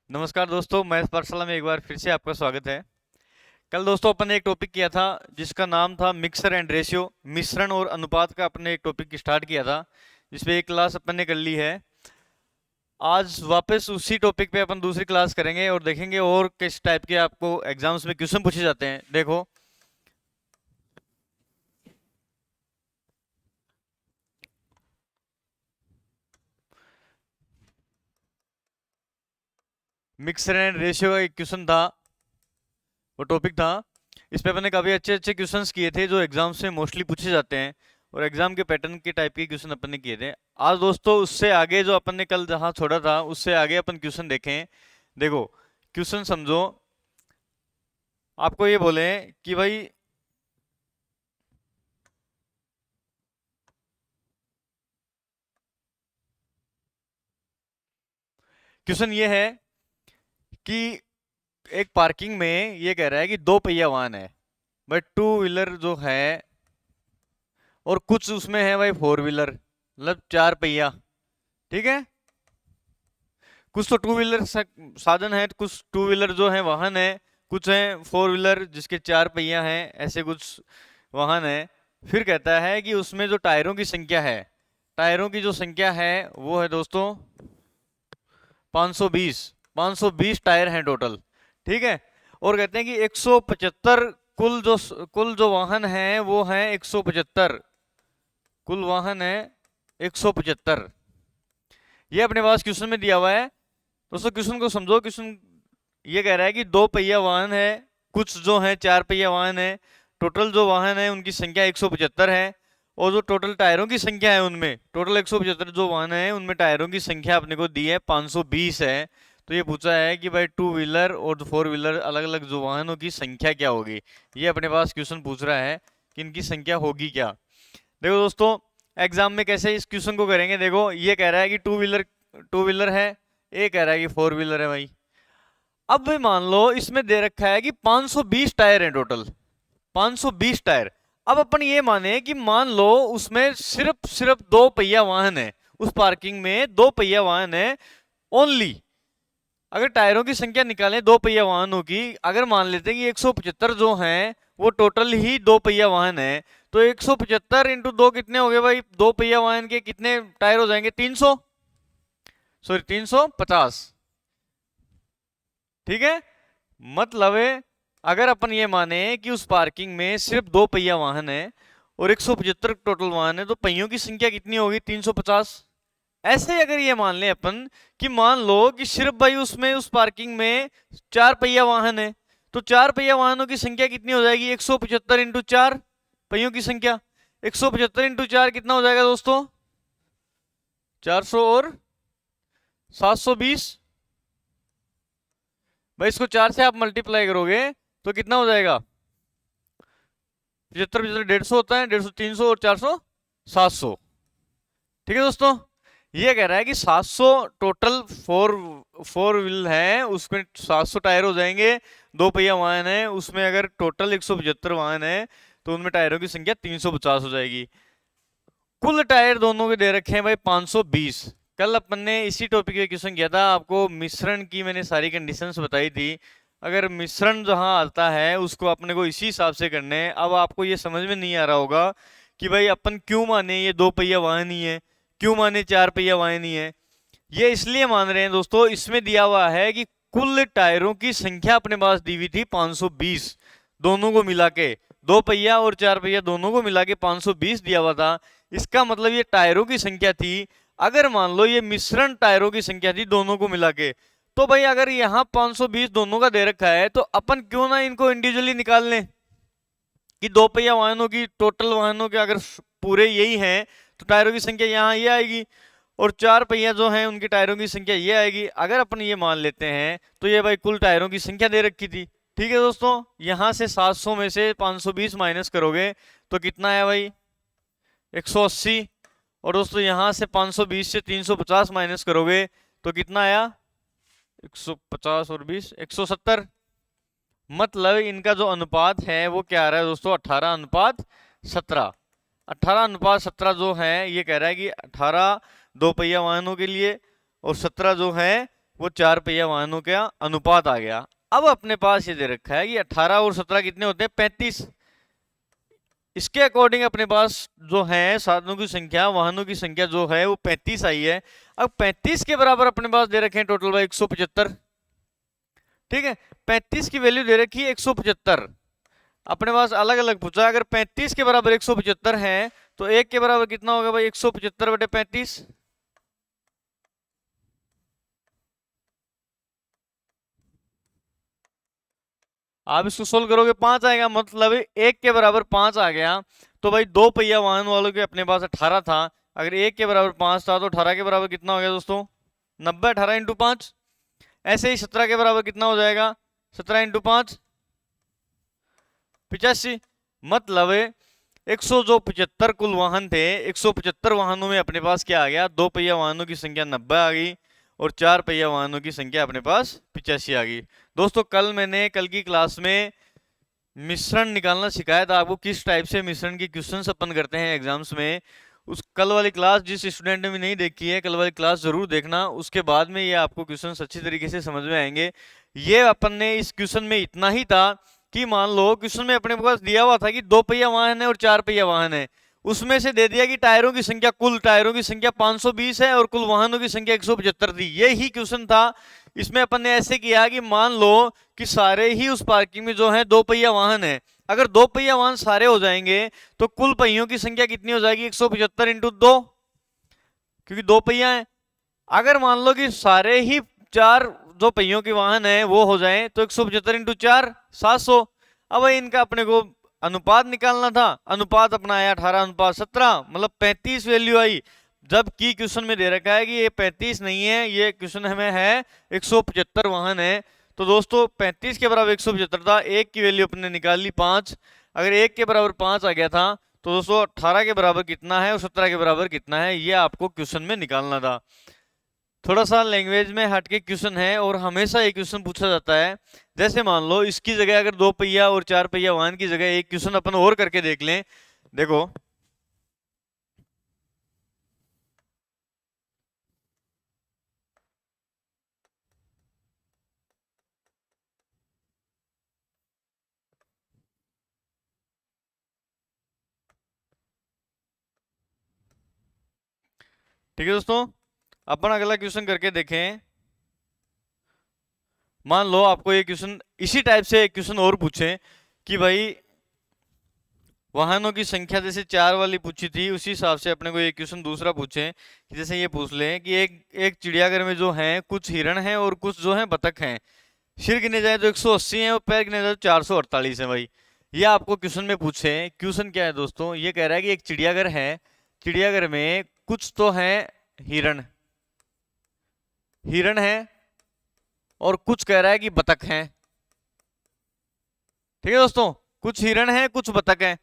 नमस्कार दोस्तों, मैथ पाठशाला में एक बार फिर से आपका स्वागत है। कल दोस्तों अपन ने एक टॉपिक किया था जिसका नाम था मिक्सर एंड रेशियो, मिश्रण और अनुपात का अपन ने एक टॉपिक स्टार्ट किया था जिसपे एक क्लास अपन ने कर ली है। आज वापस उसी टॉपिक पे अपन दूसरी क्लास करेंगे और देखेंगे और किस टाइप के आपको एग्जाम्स में क्वेश्चन पूछे जाते हैं। देखो, मिक्सर एंड रेशियो का एक क्वेश्चन था, वो टॉपिक था। इस पे अपन ने काफी अच्छे अच्छे क्वेश्चंस किए थे जो एग्जाम्स में मोस्टली पूछे जाते हैं और एग्जाम के पैटर्न के टाइप के क्वेश्चन अपन ने किए थे। आज दोस्तों उससे आगे जो अपन ने कल जहाँ छोड़ा था उससे आगे अपन क्वेश्चन देखें। देखो, क्वेश्चन समझो। आपको ये बोले कि भाई क्वेश्चन ये है कि एक पार्किंग में ये कह रहा है कि दो पहिया वाहन है, बट टू व्हीलर जो है और कुछ उसमें है भाई फोर व्हीलर, मतलब चार पहिया। ठीक है, कुछ तो टू व्हीलर साधन है, कुछ टू व्हीलर जो है वाहन है, कुछ है फोर व्हीलर जिसके चार पहिया हैं, ऐसे कुछ वाहन है। फिर कहता है कि उसमें जो टायरों की संख्या है, टायरों की जो संख्या है वो है दोस्तों 520। 520 टायर हैं टोटल। ठीक है, और कहते हैं कि 175 कुल जो वाहन है वो है 175, कुल वाहन है 175। ये अपने पास क्वेश्चन में दिया हुआ है दोस्तों। क्वेश्चन को समझो। क्वेश्चन ये कह रहा है कि दो पहिया वाहन है, कुछ जो है चार पहिया वाहन है, टोटल जो वाहन है उनकी संख्या 175 है, और जो टोटल टायरों की संख्या है उनमें, टोटल 175 जो वाहन है उनमें टायरों की संख्या अपने को दी है 520 है। तो ये पूछा है कि भाई टू व्हीलर और फोर व्हीलर अलग अलग जो वाहनों की संख्या क्या होगी। ये अपने पास क्वेश्चन पूछ रहा है कि इनकी संख्या होगी क्या। देखो दोस्तों, एग्जाम में कैसे इस क्वेश्चन को करेंगे। देखो, ये कह रहा है कि टू व्हीलर है, ये कह रहा है कि फोर व्हीलर है भाई। अब भाई मान लो इसमें दे रखा है कि 520 टायर हैं टोटल, 520 टायर। अब अपन ये माने कि मान लो उसमें सिर्फ सिर्फ दो पहिया वाहन है, उस पार्किंग में दो पहिया वाहन है ओनली। अगर टायरों की संख्या निकालें दो पहिया वाहनों की, अगर मान लेते हैं कि 175 जो हैं वो टोटल ही दो पहिया वाहन है, तो 175 इंटू दो कितने हो गए भाई, दो पहिया वाहन के कितने टायर हो जाएंगे, 300, सॉरी 350। ठीक है, मतलब अगर अपन ये माने कि उस पार्किंग में सिर्फ दो पहिया वाहन है और 175 टोटल वाहन है, तो पहियों की संख्या कितनी होगी, 350। ऐसे अगर ये मान ले अपन कि मान लो कि सिर्फ भाई उसमें उस पार्किंग में चार पहिया वाहन है, तो चार पहिया वाहनों की संख्या कितनी हो जाएगी, 175 इंटू चार पहियों की संख्या। 175 इंटू चार कितना हो जाएगा दोस्तों, 400 और 720। भाई इसको चार से आप मल्टीप्लाई करोगे तो कितना हो जाएगा, 75 75 150 होता है, 150 300 और 400 700। ठीक है दोस्तों, ये कह रहा है कि 700 टोटल फोर फोर व्हील है, उसमें 700 टायर हो जाएंगे। दो पहिया वाहन है उसमें अगर टोटल 175 वाहन है तो उनमें टायरों की संख्या 350 हो जाएगी। कुल टायर दोनों के दे रखे हैं भाई 520। कल अपन ने इसी टॉपिक पे क्वेश्चन किया था, आपको मिश्रण की मैंने सारी कंडीशंस बताई थी। अगर मिश्रण जहां आता है उसको अपने को इसी हिसाब से करने हैं। अब आपको ये समझ में नहीं आ रहा होगा कि भाई अपन क्यों माने ये दो पहिया वाहन ही है, क्यों माने चार पहिया वाहन ही है। ये इसलिए मान रहे हैं दोस्तों, इसमें दिया हुआ है कि कुल टायरों की संख्या अपने पास दी हुई थी 520, दोनों को मिला के, दो पहिया और चार पहिया दोनों को मिला के 520 दिया हुआ था। इसका मतलब ये टायरों की संख्या थी। अगर मान लो ये मिश्रण टायरों की संख्या थी दोनों को मिला के, तो भाई अगर यहाँ 520 दोनों का दे रखा है तो अपन क्यों ना इनको इंडिविजुअली निकाल लें कि दो पहिया वाहनों की टोटल वाहनों के अगर पूरे यही हैं तो टायरों की संख्या यहाँ ये आएगी, और चार पहिया जो हैं उनकी टायरों की संख्या ये आएगी। अगर अपन ये मान लेते हैं तो ये भाई कुल टायरों की संख्या दे रखी थी। ठीक है दोस्तों, यहाँ से 700 में से 520 माइनस करोगे तो कितना है भाई, 180। और दोस्तों यहाँ से 520 से 350 माइनस करोगे तो कितना आया, 150 और 20 170। मतलब इनका जो अनुपात है वो क्या आ रहा है दोस्तों, 18:17। 18:17 जो है ये कह रहा है कि 18 दो पहिया वाहनों के लिए और 17 जो है वो 4 पहिया वाहनों का अनुपात आ गया। अब अपने पास ये दे रखा है कि 18 और 17 कितने होते हैं, 35। इसके अकॉर्डिंग अपने पास जो है साधनों की संख्या, वाहनों की संख्या जो है वो 35 आई है। अब 35 के बराबर अपने पास दे रखे हैं टोटल बाई 175। ठीक है, 35 की वैल्यू दे रखी है 175। अपने पास अलग अलग पूछा, अगर 35 के बराबर 175 है तो 1 के बराबर कितना होगा भाई, 175 बटे 35। आप इसको सोल्व करोगे 5 आएगा, मतलब 1 के बराबर 5 आ गया। तो भाई 2 पहिया वाहन वालों के अपने पास 18 था, अगर 1 के बराबर 5 था तो 18 के बराबर कितना हो गया दोस्तों, 90। 18 इंटू 5। ऐसे ही 17 के बराबर कितना हो जाएगा, 17 इंटू 5 85। मतलब 175 कुल वाहन थे, 175 वाहनों में अपने पास क्या आ गया, 2 पहिया वाहनों की संख्या 90 आ गई और 4 पहिया वाहनों की संख्या अपने पास 85 आ गई। दोस्तों कल की क्लास में मिश्रण निकालना सिखाया था आपको, किस टाइप से मिश्रण के क्वेश्चन अपन करते हैं एग्जाम्स में। उस कल वाली क्लास जिस स्टूडेंट ने भी नहीं देखी है, कल वाली क्लास जरूर देखना, उसके बाद में ये आपको क्वेश्चन अच्छी तरीके से समझ में आएंगे। ये अपन ने इस क्वेश्चन में इतना ही था कि मान लो क्वेश्चन में अपने पास दिया हुआ था कि 2 पहिया वाहन है और 4 पहिया वाहन है, उसमें से दे दिया कि टायरों की संख्या, कुल टायरों की संख्या 520 है और कुल वाहनों की संख्या 175 थी। यही क्वेश्चन था। इसमें अपन ने ऐसे किया कि मान लो कि सारे ही उस पार्किंग में जो है 2 पहिया वाहन है, अगर 2 पहिया वाहन सारे हो जाएंगे तो कुल पहियों की संख्या कितनी हो जाएगी, 175 इंटू 2, क्योंकि 2 पहिया है। अगर मान लो कि सारे ही 4 जो पहियों के वाहन है वो हो जाए तो 175 इंटू 4 700। अब इनका अपने को अनुपात निकालना था, अनुपात अपना आया 18:17, मतलब 35 वैल्यू आई। जबकि क्वेश्चन में दे रखा है कि ये 35 नहीं है, ये क्वेश्चन हमें है 175 वाहन है। तो दोस्तों 35 के बराबर 175 था, 1 की वैल्यू अपने निकाल ली 5। अगर 1 के बराबर 5 आ गया था तो दोस्तों 18 के बराबर कितना है और 17 के बराबर कितना है, ये आपको क्वेश्चन में निकालना था। थोड़ा सा लैंग्वेज में हटके क्वेश्चन है और हमेशा एक क्वेश्चन पूछा जाता है। जैसे मान लो इसकी जगह अगर 2 पहिया और 4 पहिया वाहन की जगह एक क्वेश्चन अपन और करके देख लें। देखो ठीक है दोस्तों, अपन अगला क्वेश्चन करके देखें। मान लो आपको ये क्वेश्चन इसी टाइप से एक क्वेश्चन और पूछे कि भाई वाहनों की संख्या जैसे 4 वाली पूछी थी, उसी हिसाब से अपने को एक क्वेश्चन दूसरा पूछे कि जैसे ये पूछ ले कि एक चिड़ियाघर में जो है कुछ हिरण हैं और कुछ जो है बतख हैं, सिर गिने जाए तो 180 है और पैर गिने जाए तो 448 है। भाई ये आपको क्वेश्चन में पूछे, क्वेश्चन क्या है दोस्तों, ये कह रहा है कि एक चिड़ियाघर है, चिड़ियाघर में कुछ तो है हिरण, हिरण है और कुछ कह रहा है कि बतख है। ठीक है दोस्तों, कुछ हिरण है कुछ बतख है।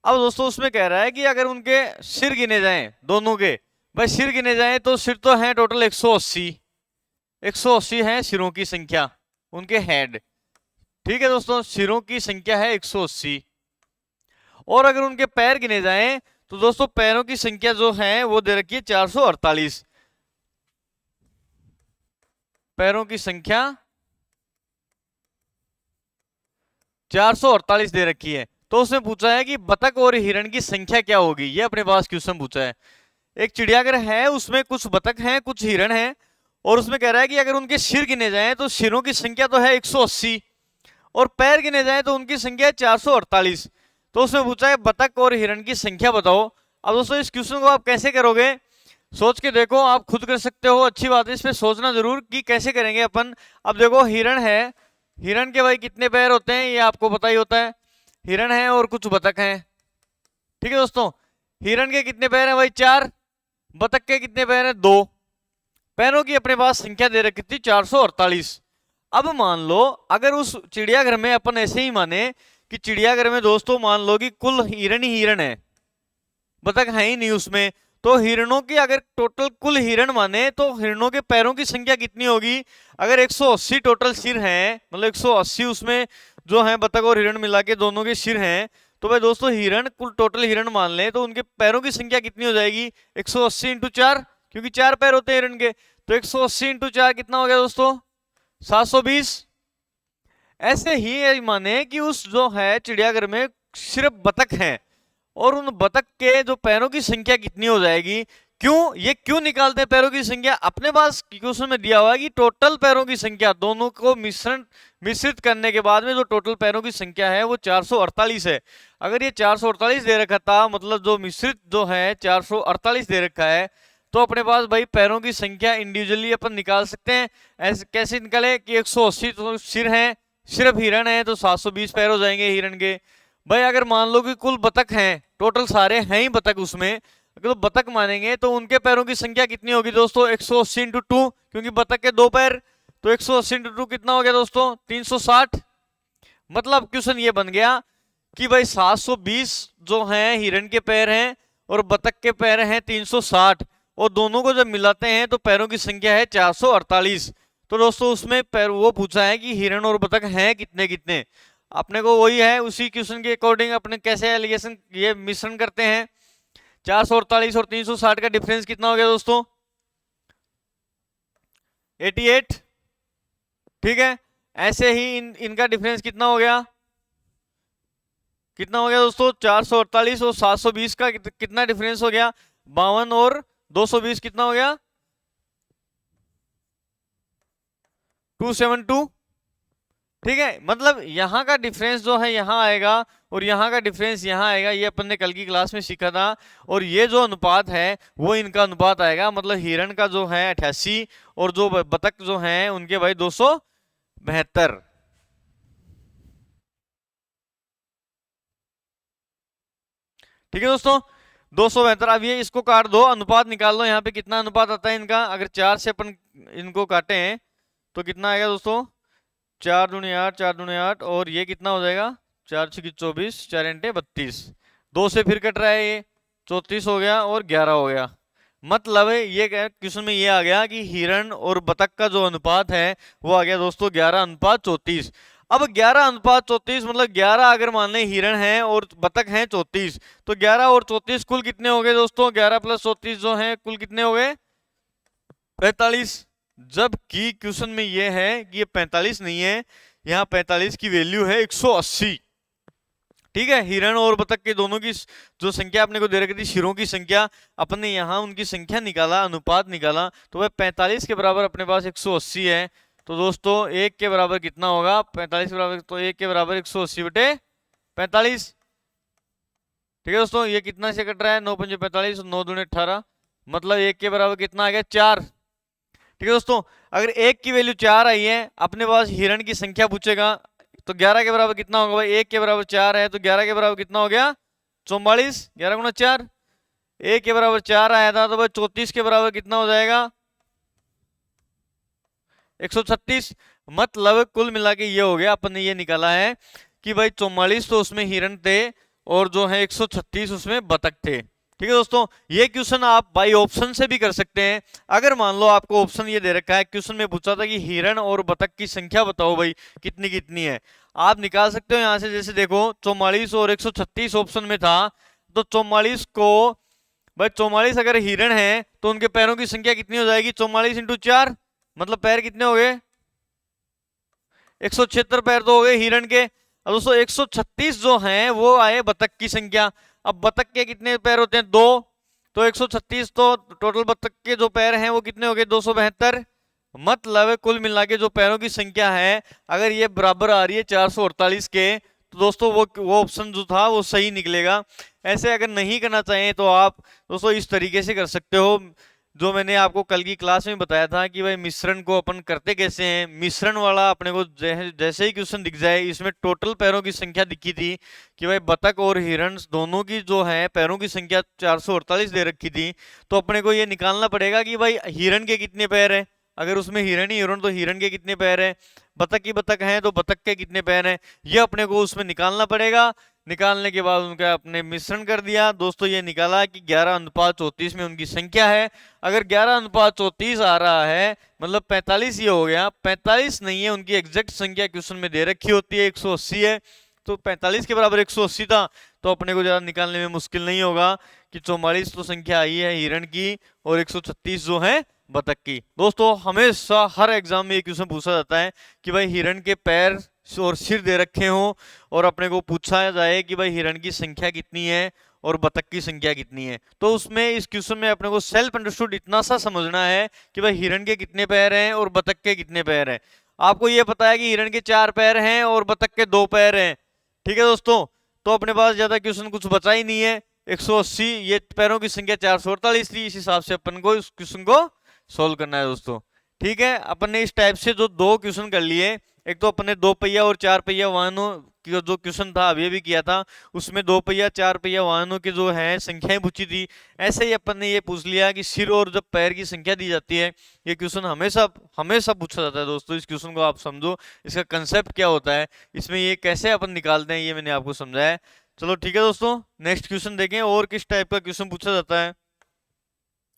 अब दोस्तों उसमें कह रहा है कि अगर उनके सिर गिने जाएं दोनों के, भाई सिर गिने जाएं तो सिर तो है टोटल 180, 180 है सिरों की संख्या, उनके हेड। ठीक है दोस्तों, सिरों की संख्या है 180। और अगर उनके पैर गिने जाएं तो दोस्तों पैरों की संख्या जो है वो दे रखी है 448, पैरों की संख्या 448 दे रखी है। तो उसने पूछा है कि बतख और हिरण की संख्या क्या होगी, ये अपने पास क्वेश्चन पूछा है। एक चिड़ियाघर है, उसमें कुछ बतख हैं कुछ हिरण हैं, और उसमें कह रहा है कि अगर उनके सिर गिने जाएं तो सिरों की संख्या तो है 180 और पैर गिने जाएं तो उनकी संख्या है 448। तो उसमें पूछा है बतख और हिरण की संख्या बताओ। अब दोस्तों इस क्वेश्चन को आप कैसे करोगे, सोच के देखो, आप खुद कर सकते हो, अच्छी बात है, इस पे सोचना जरूर कि कैसे करेंगे अपन। अब देखो हिरण है, हिरण के भाई कितने पैर होते हैं ये आपको पता ही होता है, हिरण है और कुछ बतख हैं। ठीक है दोस्तों, हिरण के कितने पैर हैं भाई 4, बतख के कितने पैर हैं 2, पैरों की अपने पास संख्या दे रखी थी 448। अब मान लो अगर उस चिड़ियाघर में अपन ऐसे ही माने कि चिड़ियाघर में दोस्तों मान लो कि कुल हिरण ही हिरण है, बतख है ही नहीं उसमें, तो हिरणों की अगर टोटल कुल हिरण माने तो हिरणों के पैरों की संख्या कितनी होगी। अगर 180 टोटल सिर हैं, मतलब 180 उसमें जो है बतख और हिरण मिला के दोनों के सिर हैं, तो भाई दोस्तों हिरण कुल टोटल हिरण मान लें तो उनके पैरों की संख्या कितनी हो जाएगी 180 इंटू 4, क्योंकि 4 पैर होते हैं हिरण के, तो 180 इंटू 4 कितना हो गया दोस्तों? 720। ऐसे ही माने कि उस जो है चिड़ियाघर में सिर्फ बतख हैं, और उन बतख के जो पैरों की संख्या कितनी हो जाएगी। ये क्यों निकालते हैं पैरों की संख्या? अपने पास क्वेश्चन में दिया हुआ है कि टोटल पैरों की संख्या दोनों को मिश्रित करने के बाद में जो टोटल पैरों की संख्या है वो 448 है। अगर ये 448 दे रखा था, मतलब जो मिश्रित जो है 448 दे रखा है, तो अपने पास भाई पैरों की संख्या इंडिविजुअली अपन निकाल सकते हैं। ऐसे कैसे निकाले कि 180 तो सिर है, सिर्फ हिरण है तो 720 पैर हो जाएंगे हिरण के। भाई अगर मान लो कि कुल बतख हैं, टोटल सारे हैं ही बतख, उसमें अगर तो बतख मानेंगे तो उनके पैरों की संख्या कितनी होगी दोस्तों? 180 इंटू 2, क्योंकि बतख के 2 पैर, तो 180 इंटू 2 कितना हो गया दोस्तों? 360। मतलब क्वेश्चन ये बन गया कि भाई 720 जो है हिरण के पैर हैं और बतख के पैर हैं 360, और दोनों को जब मिलाते हैं तो पैरों की संख्या है 448। तो दोस्तों उसमें पैर वो पूछा है कि हिरण और बतख हैं कितने कितने। अपने को वही है, उसी क्वेश्चन के अकॉर्डिंग अपने कैसे एलिगेशन ये मिश्रण करते हैं। 448 और 360 का डिफरेंस कितना हो गया दोस्तों? 88। ठीक है, ऐसे ही इनका डिफरेंस कितना हो गया? कितना हो गया दोस्तों? 448 और 720 का कितना डिफरेंस हो गया? 52 और 220 कितना हो गया? 272। ठीक है, मतलब यहाँ का डिफरेंस जो है यहाँ आएगा और यहाँ का डिफरेंस यहाँ आएगा, ये अपन ने कल की क्लास में सीखा था। और ये जो अनुपात है वो इनका अनुपात आएगा, मतलब हिरण का जो है 88 और जो बतख जो है उनके भाई 272। ठीक है दोस्तों, 272। अब ये इसको काट दो, अनुपात निकाल लो यहाँ पे कितना अनुपात आता है इनका। अगर 4 से अपन इनको काटे हैं तो कितना आएगा दोस्तों? 4 दूनी 8, 4 दूनी 8, और ये कितना हो जाएगा? 4 छक्के 24, 4 अंटे 32। 2 से फिर कट रहा है, ये 34 हो गया और 11 हो गया। मतलब ये क्वेश्चन में ये आ गया कि हिरण और बतख का जो अनुपात है वो आ गया दोस्तों 11:34। अब 11:34 मतलब 11 अगर मान लें हिरण है और बतख हैं 34, तो 11 और 34 कुल कितने हो गए दोस्तों? 11 + 34 जो है कुल कितने हो गए? 45। जबकि क्वेश्चन में ये है कि ये 45 नहीं है, यहाँ 45 की वैल्यू है 180। ठीक है, हिरण और बतख के दोनों की जो संख्या अपने को दे रखी थी, शिरों की संख्या, अपने यहाँ उनकी संख्या निकाला, अनुपात निकाला, तो वह 45 के बराबर अपने पास 180 है। तो दोस्तों 1 के बराबर कितना होगा? 45 के बराबर, तो 1 के बराबर 180/45। ठीक है दोस्तों, ये कितना से कट रहा है? 9 × 5 = 45, 9 दूनी 18, मतलब 1 के बराबर कितना आ गया? 4। ठीक है दोस्तों, अगर 1 की वैल्यू 4 आई है, अपने पास हिरण की संख्या पूछेगा, तो 11 के बराबर कितना होगा भाई? 1 के बराबर 4 है, तो 11 के बराबर कितना हो गया? 44। 11 × 4, 1 के बराबर 4 आया था, तो भाई 34 के बराबर कितना हो जाएगा? 136। मतलब कुल मिला के ये हो गया, अपन ने ये निकाला है कि भाई 44 तो उसमें हिरण थे और जो है 136 उसमें बतख थे। ठीक है दोस्तों, ये क्वेश्चन आप बाई ऑप्शन से भी कर सकते हैं। अगर मान लो आपको ऑप्शन ये दे रखा है, क्वेश्चन में पूछा था कि हिरण और बतख की संख्या बताओ भाई कितनी कितनी है, आप निकाल सकते हो यहाँ से। जैसे देखो 44 और 136 ऑप्शन में था, तो 44 को भाई 44 अगर हिरण है तो उनके पैरों की संख्या कितनी हो जाएगी? 44 × 4, मतलब पैर कितने हो गए? 176 पैर तो हो गए हिरण के। अब दोस्तों 136 जो हैं वो आए बतख की संख्या। अब बतख के कितने पैर होते हैं? 2, तो 136 तो टोटल बतख के जो पैर हैं वो कितने हो गए? 272। मतलब कुल मिला के जो पैरों की संख्या है अगर ये बराबर आ रही है 448 के, तो दोस्तों वो ऑप्शन जो था वो सही निकलेगा। ऐसे अगर नहीं करना चाहें तो आप दोस्तों इस तरीके से कर सकते हो, जो मैंने आपको कल की क्लास में बताया था कि भाई मिश्रण को अपन करते कैसे हैं। मिश्रण वाला अपने को जैसे ही क्वेश्चन दिख जाए, इसमें टोटल पैरों की संख्या दिखी थी कि भाई बतख और हिरण दोनों की जो है पैरों की संख्या 448 दे रखी थी, तो अपने को ये निकालना पड़ेगा कि भाई हिरण के कितने पैर हैं। अगर उसमें हिरण ही हिरण, तो हिरण के कितने पैर हैं, बतख की बतख हैं तो बतख के कितने पैर हैं, ये अपने को उसमें निकालना पड़ेगा। निकालने के बाद उनका अपने मिश्रण कर दिया दोस्तों, ये निकाला कि 11:34 में उनकी संख्या है। अगर 11:34 आ रहा है मतलब 45 ये हो गया, 45 नहीं है, उनकी एग्जैक्ट संख्या क्वेश्चन में दे रखी होती है 180 है, तो 45 के बराबर 180 था, तो अपने को ज़्यादा निकालने में मुश्किल नहीं होगा कि 44 तो संख्या आई है हिरण की और 136 जो है बतख की। दोस्तों हमेशा हर एग्जाम में ये क्वेश्चन पूछा जाता है कि भाई हिरण के पैर और सिर दे रखे हो और अपने को पूछा जाए कि भाई हिरण की संख्या कितनी है और बतख की संख्या कितनी है। तो उसमें इस क्वेश्चन में अपने को सेल्फ अंडरस्टूड इतना सा समझना है कि भाई हिरण के कितने पैर हैं और बतख के कितने पैर हैं। आपको ये पता है कि हिरण के 4 पैर हैं और बतख के 2 पैर हैं, ठीक है दोस्तों। तो अपने पास ज्यादा क्वेश्चन कुछ बचा ही नहीं है। 180, ये पैरों की संख्या 448 थी, इस हिसाब से अपन को इस क्वेश्चन को सोल्व करना है दोस्तों। ठीक है, अपन ने इस टाइप से जो 2 क्वेश्चन कर लिए, एक तो अपन ने 2 पहिया और 4 पहिया वाहनों की जो क्वेश्चन था अभी भी किया था, उसमें 2 पहिया 4 पहिया वाहनों की जो है संख्याएं पूछी थी। ऐसे ही अपन ने ये पूछ लिया कि सिर और जब पैर की संख्या दी जाती है, ये क्वेश्चन हमेशा हमेशा पूछा जाता है दोस्तों। इस क्वेश्चन को आप समझो, इसका कंसेप्ट क्या होता है, इसमें ये कैसे अपन निकालते हैं, ये मैंने आपको समझाया है। चलो ठीक है दोस्तों, नेक्स्ट क्वेश्चन देखें और किस टाइप का क्वेश्चन पूछा जाता है।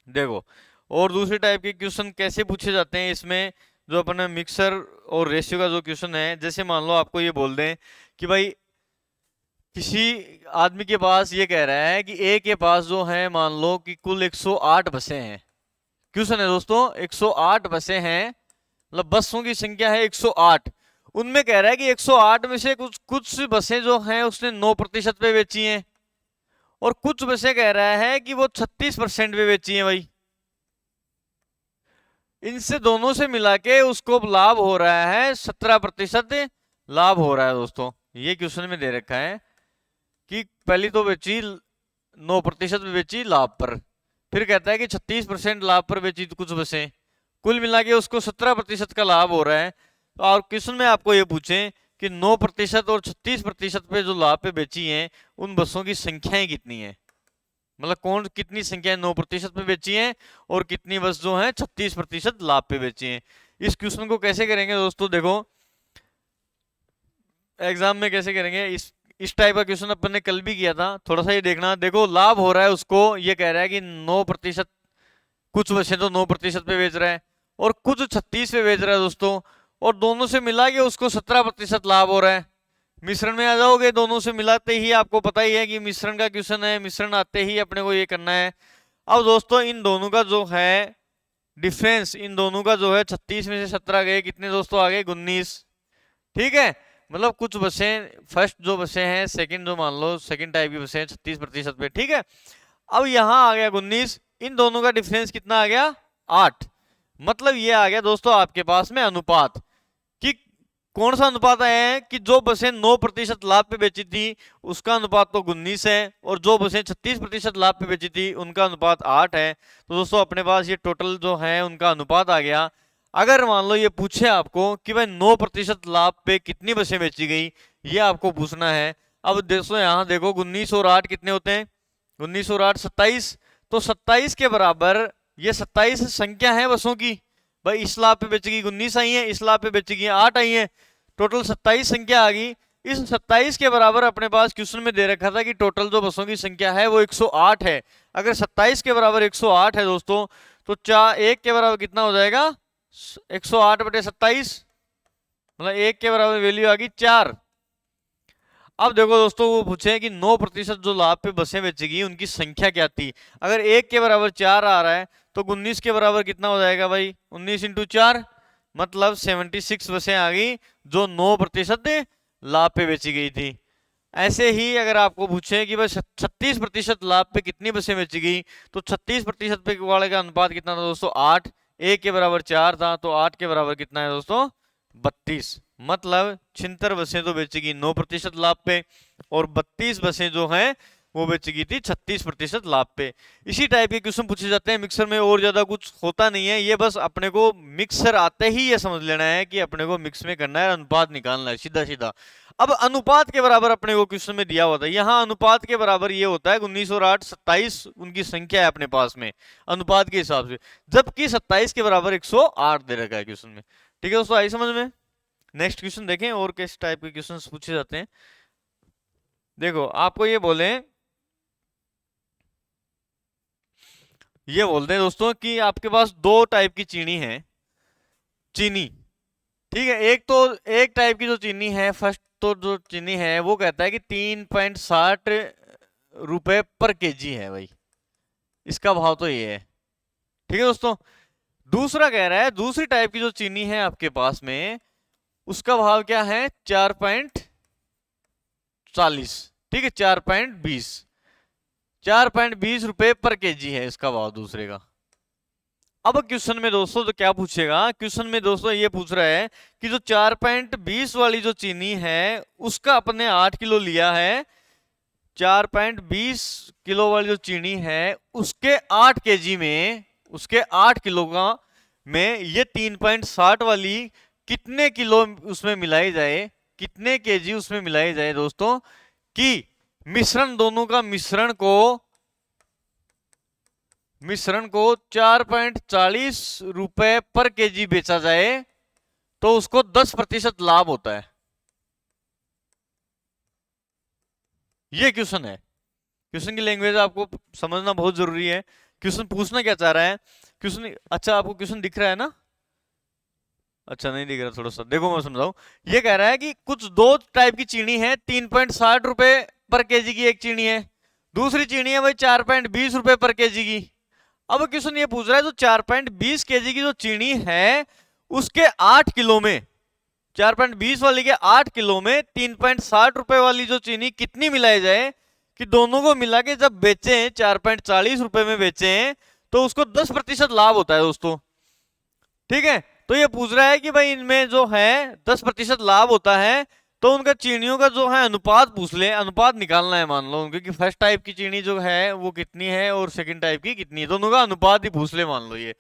देखो और दूसरे टाइप के क्वेश्चन कैसे पूछे जाते हैं इसमें, जो अपन मिक्सर और रेशियो का जो क्वेश्चन है। जैसे मान लो आपको ये बोल दें कि भाई किसी आदमी के पास ये कह रहा है कि ए के पास जो है मान लो कि कुल 108 बसें हैं। क्वेश्चन है दोस्तों 108 बसें हैं, मतलब बसों की संख्या है 108। उनमें कह रहा है कि 108 में से कुछ कुछ बसें जो हैं उसने 9% पे बेची हैं और कुछ बसें कह रहा है कि वो 36% पे बेची हैं। भाई इनसे दोनों से मिला के उसको लाभ हो रहा है 17% लाभ हो रहा है दोस्तों। ये क्वेश्चन में दे रखा है कि पहली तो बेची 9% पे बेची लाभ पर, फिर कहता है कि 36% लाभ पर बेची तो कुछ बसें, कुल मिला के उसको 17% का लाभ हो रहा है। तो और क्वेश्चन में आपको ये पूछें कि 9% और 36% पे जो लाभ पे बेची हैं उन बसों की संख्याएं कितनी है, मतलब कौन कितनी संख्या 9% पे बेची है और कितनी बस जो है 36% लाभ पे बेची है। इस क्वेश्चन को कैसे करेंगे दोस्तों, देखो एग्जाम में कैसे करेंगे। इस टाइप का क्वेश्चन अपन ने कल भी किया था, थोड़ा सा ये देखना। देखो लाभ हो रहा है उसको, ये कह रहा है कि 9%, कुछ बचे तो 9% पे बेच रहा है और कुछ 36 पे बेच रहा है दोस्तों, और दोनों से मिला के उसको 17% लाभ हो रहा है। मिश्रण में आ जाओगे, दोनों से मिलाते ही आपको पता ही है कि मिश्रण का क्वेश्चन है, मिश्रण आते ही अपने को ये करना है। अब दोस्तों इन दोनों का जो है डिफरेंस, इन दोनों का जो है 36 में से 17 गए, कितने दोस्तों आ गए 19। ठीक है, मतलब कुछ बसें फर्स्ट जो बसें हैं, सेकंड जो मान लो सेकंड टाइप की बसें 36% पे। ठीक है, अब यहां आ गया 19, इन दोनों का डिफरेंस कितना आ गया 8। मतलब ये आ गया दोस्तों आपके पास में अनुपात, कि कौन सा अनुपात आया है कि जो बसें 9% लाभ पे बेची थी उसका अनुपात तो 19 है और जो बसें 36% लाभ पे बेची थी उनका अनुपात 8 है। तो दोस्तों अपने पास ये टोटल जो है उनका अनुपात आ गया। अगर मान लो ये पूछे आपको कि भाई 9% लाभ पे कितनी बसें बेची गई, ये आपको पूछना है। अब दोस्तों यहाँ देखो 19 और 8 कितने होते हैं, 19 और 8 27, तो 27 के बराबर ये 27 संख्या है बसों की। भाई इस लाभ पे बेचेगी 19 आई है, इस लाभ पे बेचेगी 8 आई है, टोटल 27 संख्या आ गई। इस 27 के बराबर अपने पास क्वेश्चन में दे रखा था कि टोटल जो बसों की संख्या है वो 108 है। अगर 27 के बराबर 108 है दोस्तों, तो 1 के बराबर कितना हो जाएगा 108/27, मतलब 1 के बराबर वैल्यू आ गई 4। अब देखो दोस्तों वो पूछे कि 9% जो लाभ पे बसें बेचेगी उनकी संख्या क्या थी। अगर 1 के बराबर 4 आ रहा है तो 19 के बराबर कितना हो जाएगा भाई 19 × 4, मतलब 76 बसें आ गई जो 9% लाभ पे बेची गई थी। ऐसे ही अगर आपको पूछे कि भाई 36% लाभ पे कितनी बसें बेची गई, तो 36% पे वाले का अनुपात कितना था दोस्तों 8, 1 के बराबर 4 था, तो 8 के बराबर कितना है दोस्तों 32, मतलब 76 बसें तो बेचेगी 9% लाभ पे और 32 बसें जो हैं वो बेचेगी थी 36% लाभ पे। इसी टाइप के क्वेश्चन पूछे जाते हैं मिक्सर में, और ज्यादा कुछ होता नहीं है। ये बस अपने को मिक्सर आते ही ये समझ लेना है कि अपने को मिक्स में करना है, अनुपात निकालना है सीधा सीधा। अब अनुपात के बराबर अपने को क्वेश्चन में दिया हुआ था, यहाँ अनुपात के बराबर ये होता है 19 और 8 27 उनकी संख्या है अपने पास में अनुपात के हिसाब से, जबकि 27 के बराबर 108 दे रखा है क्वेश्चन में। ठीक है दोस्तों, आई समझ में। नेक्स्ट क्वेश्चन देखें और किस टाइप के क्वेश्चन पूछे जाते हैं। देखो आपको ये बोलते हैं दोस्तों कि आपके पास 2 टाइप की चीनी है, चीनी। ठीक है, एक टाइप की जो चीनी है, फर्स्ट तो जो चीनी है वो कहता है कि 3.60 रुपए पर केजी है। भाई इसका भाव तो ये है। ठीक है दोस्तों, दूसरा कह रहा है दूसरी टाइप की जो चीनी है आपके पास में, उसका भाव क्या है 4.40, ठीक है 4.20 रुपए पर केजी है इसका भाव दूसरे का। अब क्वेश्चन में दोस्तों तो क्या पूछेगा, क्वेश्चन में दोस्तों ये पूछ रहा है कि जो 4.20 वाली जो चीनी है उसका अपने 8 किलो लिया है, 4.20 किलो वाली जो चीनी है उसके 8 केजी में, उसके 8 किलो का में ये 3.60 वाली कितने किलो उसमें मिलाई जाए, कितने केजी उसमें मिलाई जाए दोस्तों, कि मिश्रण दोनों का मिश्रण को 4.40 रुपए पर केजी बेचा जाए तो उसको 10% लाभ होता है। ये क्वेश्चन है। क्वेश्चन की लैंग्वेज आपको समझना बहुत जरूरी है। क्वेश्चन पूछना क्या चाह रहा है, क्वेश्चन, अच्छा आपको क्वेश्चन दिख रहा है ना, अच्छा नहीं दिख रहा, थोड़ा सा देखो मैं समझाऊं। ये कह रहा है कि कुछ दो टाइप की चीनी है, 3.60 रुपए पर केजी की एक चीनी है, दूसरी चीनी है भाई 4.20 रुपए पर केजी की। अब क्वेश्चन ये पूछ रहा है जो 4.20 केजी की जो चीनी है उसके 8 किलो में, 4.20 वाली के 8 किलो में 3.60 रुपए वाली जो चीनी कितनी मिलाई जाए कि दोनों को मिला के जब बेचे 4.40 रुपए में बेचे तो उसको 10% लाभ होता है दोस्तों। ठीक है, तो ये पूछ रहा है कि भाई इनमें जो है 10% लाभ होता है तो उनका चीनियों का जो है अनुपात पूछ ले, अनुपात निकालना है मान लो, क्योंकि फर्स्ट टाइप की चीनी जो है वो कितनी है और सेकंड टाइप की कितनी है, दोनों का अनुपात ही पूछ ले मान लो। ये